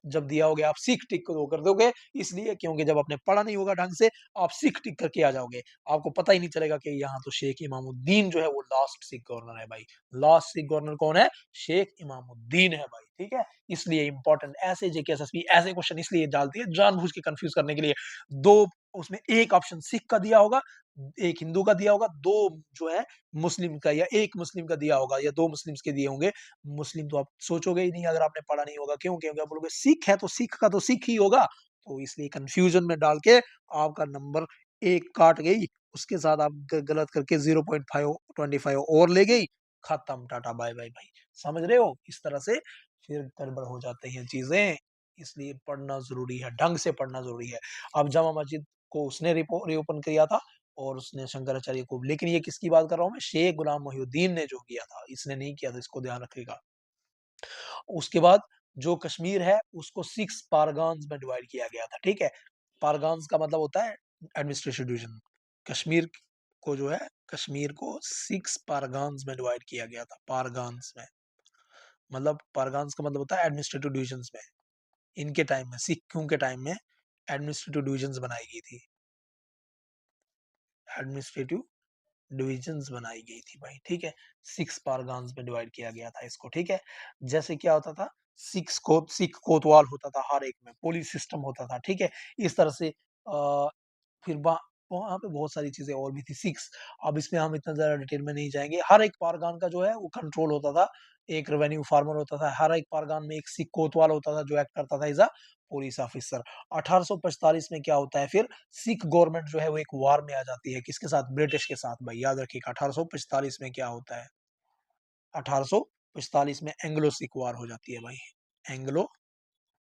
जब दिया होगा आप सिख टिक को कर दोगे, इसलिए क्योंकि जब आपने पढ़ा नहीं होगा ढंग से आप सिख टिक करके आ जाओगे, आपको पता ही नहीं चलेगा कि यहाँ तो शेख इमामुद्दीन जो है वो लास्ट सिख गवर्नर है भाई। लास्ट सिख गवर्नर कौन है, शेख इमामुद्दीन है भाई। ठीक है, इसलिए इंपॉर्टेंट, ऐसे जेकेएसएसबी ऐसे क्वेश्चन इसलिए डालती है जानबूझ के कंफ्यूज करने के लिए। दो, उसमें एक ऑप्शन सिख का दिया होगा, एक हिंदू का दिया होगा, दो जो है मुस्लिम का, या एक मुस्लिम का दिया होगा, या दो मुस्लिम्स के दिए होंगे। मुस्लिम तो आप सोचोगे ही नहीं अगर आपने पढ़ा नहीं होगा, क्यों, क्योंकि आप बोलोगे सिख है तो सिख का तो सिख ही होगा, तो इसलिए कंफ्यूजन में डाल के आपका नंबर एक काट गई, उसके साथ आप गलत करके 0.525 और ले गई, खत्म, टाटा बाय बाय भाई। समझ रहे हो, इस तरह से फिर गड़बड़ हो जाती हैं चीजें, इसलिए पढ़ना जरूरी है, ढंग से पढ़ना जरूरी है। अब जामा मस्जिद को उसने रीओपन किया था और उसने शंकराचार्य को, लेकिन ये किसकी बात कर रहा हूँ मैं, शेख गुलाम मोहिउद्दीन ने जो किया था, इसने नहीं किया था, इसको ध्यान रखिएगा। उसके बाद जो कश्मीर है उसको 6 पारगान्स में डिवाइड किया गया था, ठीक है। पारगान्स का मतलब होता है एडमिनिस्ट्रेटिव डिवीजन। कश्मीर को जो है, कश्मीर को 6 पारगान्स में डिवाइड किया गया था, पारगान्स में, मतलब पारगान्स का मतलब होता है एडमिनिस्ट्रेटिव डिवीजन में। इनके टाइम में, सिखों के टाइम में एडमिनिस्ट्रेटिव डिवीजन बनाई गई थी, एडमिनिस्ट्रेटिव डिविजन्स बनाई गई थी भाई, ठीक है। 6 पारगान्स में डिवाइड किया गया था इसको, ठीक है। जैसे क्या होता था, सिख कोतवाल होता था हर एक में, पुलिस सिस्टम होता था, ठीक है। इस तरह से फिर वहां पे बहुत सारी चीजें और भी थी, 6। अब इसमें हम इतना ज्यादा डिटेल में नहीं जाएंगे। हर एक पारगान का जो है वो कंट्रोल होता था, एक रेवेन्यू फार्मर होता था, हर एक पारगान में एक सिख कोतवाल होता था जो एक्ट करता था एज अ पुलिस ऑफिसर। 1845 में क्या होता है फिर, सिख गवर्नमेंट जो है वो एक वार में आ जाती है, किसके साथ, ब्रिटिश के साथ भाई, याद रखिएगा। 1845 में क्या होता है, 1845 में एंग्लो सिख वार हो जाती है भाई, एंग्लो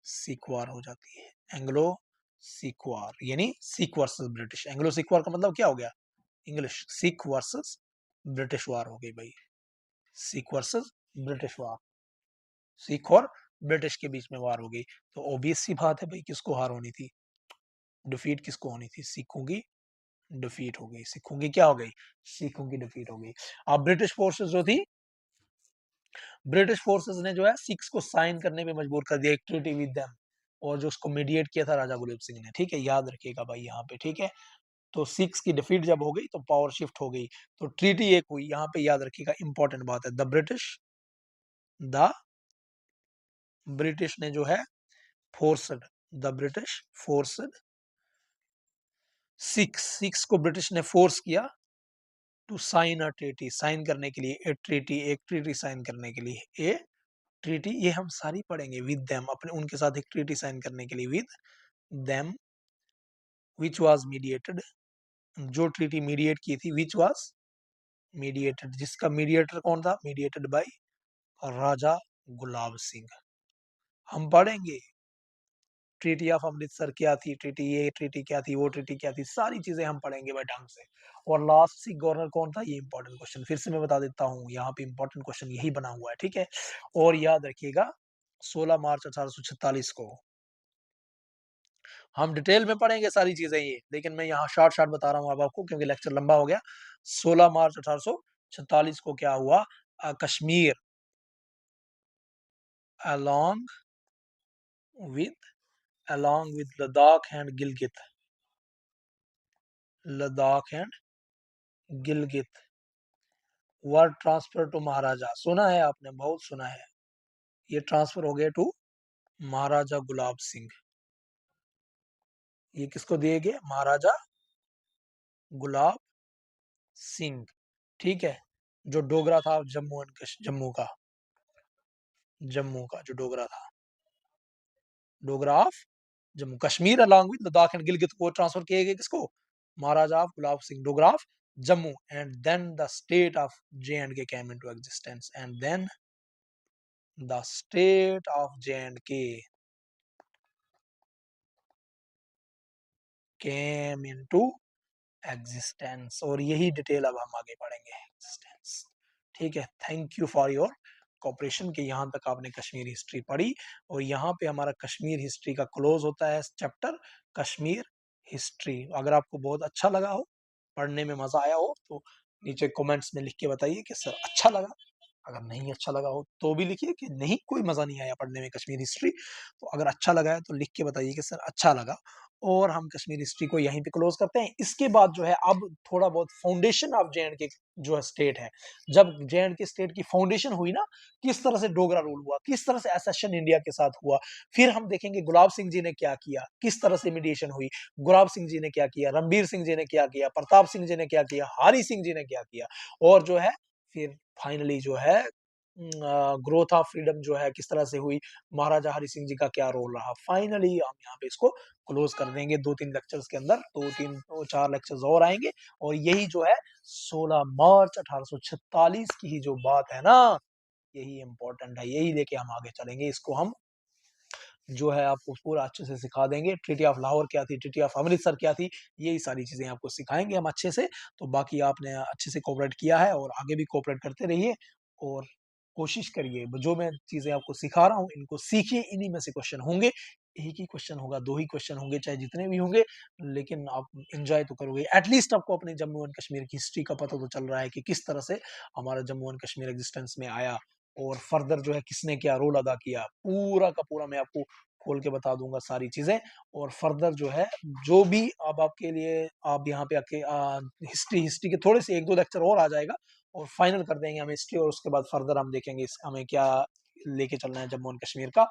सिख वार हो जाती है, एंग्लो सिख वार, यानी Sikh versus British. Anglo Sikh war का मतलब क्या हो गया, English, Sikh versus British war हो गई भाई, Sikh versus British war, Sikh और ब्रिटिश के बीच में वार हो गई। तो ऑब्वियस सी बात है भाई, किसको हार होनी थी, डिफीट किसको होनी थी, सिखों की डिफीट हो गई, सिखों की क्या हो गई, सिखों की डिफीट हो गई। अब ब्रिटिश फोर्सेस जो थी, ब्रिटिश फोर्सेस ने जो है सिक्स को साइन करने पे मजबूर कर दिया, एक ट्रीटी विद देम, और जो उसको मीडिएट किया था राजा गुलाब सिंह ने, ठीक है, याद रखिएगा भाई यहाँ पे, ठीक है। तो सिक्स की डिफीट जब हो गई तो पावर शिफ्ट हो गई, तो ट्रीटी एक हुई, यहाँ पे याद रखिएगा, इंपॉर्टेंट बात है, द ब्रिटिश ने जो है forced, the British forced Sikhs को ब्रिटिश ने फोर्स किया to sign a treaty, sign करने के लिए, एक ट्रीटी साइन करने के लिए, ए ट्रीटी, ये हम सारी पढ़ेंगे, विद देम, अपने उनके साथ एक ट्रीटी साइन करने के लिए, with them, which was mediated, जो ट्रीटी मीडिएट की थी, विच वाज मीडिएटेड, जिसका मीडिएटर कौन था, मीडिएटेड बाय राजा गुलाब सिंह। हम पढ़ेंगे ट्रीटी ऑफ अमृतसर क्या थी, ट्रीटी ये ट्रीटी क्या थी, वो ट्रीटी क्या थी, सारी चीजें हम पढ़ेंगे भाई ढंग से। और लास्ट सिख गवर्नर कौन था, ये इंपॉर्टेंट क्वेश्चन फिर से मैं बता देता हूँ, यहाँ पे इंपॉर्टेंट क्वेश्चन यही बना हुआ है, ठीक है। और याद रखिएगा 16 मार्च 1846 को, हम डिटेल में पढ़ेंगे सारी चीजें ये, लेकिन मैं यहाँ शॉर्ट शॉर्ट बता रहा हूँ अब आपको, क्योंकि लेक्चर लंबा हो गया। 16 मार्च 1846 को क्या हुआ, Kashmir along with Ladakh and Gilgit were transfer to Maharaja, सुना है आपने, बहुत सुना है, ये ट्रांसफर हो गए टू महाराजा गुलाब सिंह। ये किसको दिए गए, महाराजा गुलाब सिंह, ठीक है, जो डोगरा था जम्मू का जो डोगरा था, Dogra of Jammu Kashmir along with Ladakh and Gilgit को ट्रांसफर किए गए किसको, Maharaja of Gulab Singh, Dogra of Jammu. And then the state of J and K came into existence, and then the state of J and K came into existence, और यही डिटेल अब हम आगे पढ़ेंगे, एग्जिस्टेंस, ठीक है। Thank you for your cooperation के यहाँ तक आपने कश्मीर हिस्ट्री पढ़ी, और यहाँ पे हमारा कश्मीर हिस्ट्री का क्लोज होता है चैप्टर कश्मीर हिस्ट्री। अगर आपको बहुत अच्छा लगा हो, पढ़ने में मजा आया हो, तो नीचे कमेंट्स में लिख के बताइए कि सर अच्छा लगा। अगर नहीं अच्छा लगा हो तो भी लिखिए कि नहीं, कोई मजा नहीं आया पढ़ने में कश्मीर हिस्ट्री। तो अगर अच्छा लगा है तो लिख के बताइए कि सर अच्छा लगा। और हम कश्मीर हिस्ट्री को यहीं पे क्लोज करते हैं। इसके बाद जो है अब थोड़ा बहुत फाउंडेशन ऑफ जे जो है स्टेट है, जब जे स्टेट की फाउंडेशन हुई ना, किस तरह से डोगरा रूल हुआ, किस तरह से एसेशन इंडिया के साथ हुआ, फिर हम देखेंगे गुलाब सिंह जी ने क्या किया, किस तरह से मीडिएशन हुई, गुलाब सिंह जी ने क्या किया, रणबीर सिंह जी ने क्या किया, प्रताप सिंह जी ने क्या किया, हरि सिंह जी ने क्या किया, और जो है फिर फाइनली जो है ग्रोथ ऑफ फ्रीडम जो है किस तरह से हुई, महाराजा हरि सिंह जी का क्या रोल रहा। फाइनली हम यहाँ पे इसको क्लोज कर देंगे 2-3 लेक्चर्स के अंदर, 4 लेक्चर्स और आएंगे। और यही जो है 16 मार्च 1846 की ही जो बात है ना, यही इंपॉर्टेंट है, यही लेके हम आगे चलेंगे। इसको हम जो है आपको पूरा अच्छे से सिखा देंगे। ट्रीटी ऑफ लाहौर क्या थी, ट्रीटी ऑफ अमृतसर क्या थी, यही सारी चीजें आपको सिखाएंगे हम अच्छे से। तो बाकी आपने अच्छे से कोऑपरेट किया है और आगे भी कोऑपरेट करते रहिए। और कोशिश करिए, जो मैं चीज़ें आपको सिखा रहा हूँ, इनको सीखिए, इन्हीं में से क्वेश्चन होंगे। 1 ही क्वेश्चन होगा, 2 ही क्वेश्चन होंगे, चाहे जितने भी होंगे, लेकिन आप एन्जॉय तो करोगे। एट लीस्ट आपको अपने जम्मू एंड कश्मीर की हिस्ट्री का पता तो चल रहा है कि किस तरह से हमारा जम्मू एंड कश्मीर एक्जिस्टेंस में आया और फर्दर जो है किसने क्या रोल अदा किया, पूरा का पूरा मैं आपको खोल के बता दूँगा सारी चीज़ें। और फर्दर जो है, जो भी अब आपके लिए आप यहाँ पे आके हिस्ट्री हिस्ट्री के थोड़े से 1-2 लेक्चर और आ जाएगा और फाइनल कर देंगे हम हिस्ट्री, और उसके बाद फर्दर हम देखेंगे हमें क्या लेके चलना है जम्मू एंड कश्मीर का।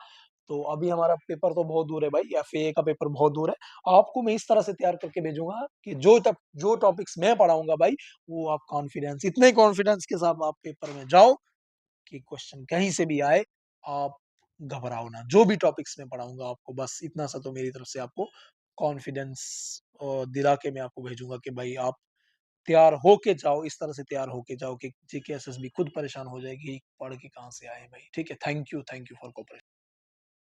तो अभी हमारा पेपर तो बहुत दूर है भाई, एफए का पेपर बहुत दूर है। आपको मैं इस तरह से तैयार करके भेजूँगा कि जो टॉपिक्स मैं पढ़ाऊँगा भाई, वो आप कॉन्फिडेंस, इतने कॉन्फिडेंस के साथ आप पेपर में जाओ कि क्वेश्चन कहीं से भी आए, आप घबराओ ना। जो भी टॉपिक्स मैं पढ़ाऊँगा आपको, बस इतना सा तो मेरी तरफ से आपको कॉन्फिडेंस दिला के मैं आपको भेजूँगा कि भाई आप तैयार होके जाओ, इस तरह से तैयार होके जाओ कि जीके एसएसबी खुद परेशान हो जाएगी, पढ़ के कहाँ से आए भाई। ठीक है? Thank you for cooperation.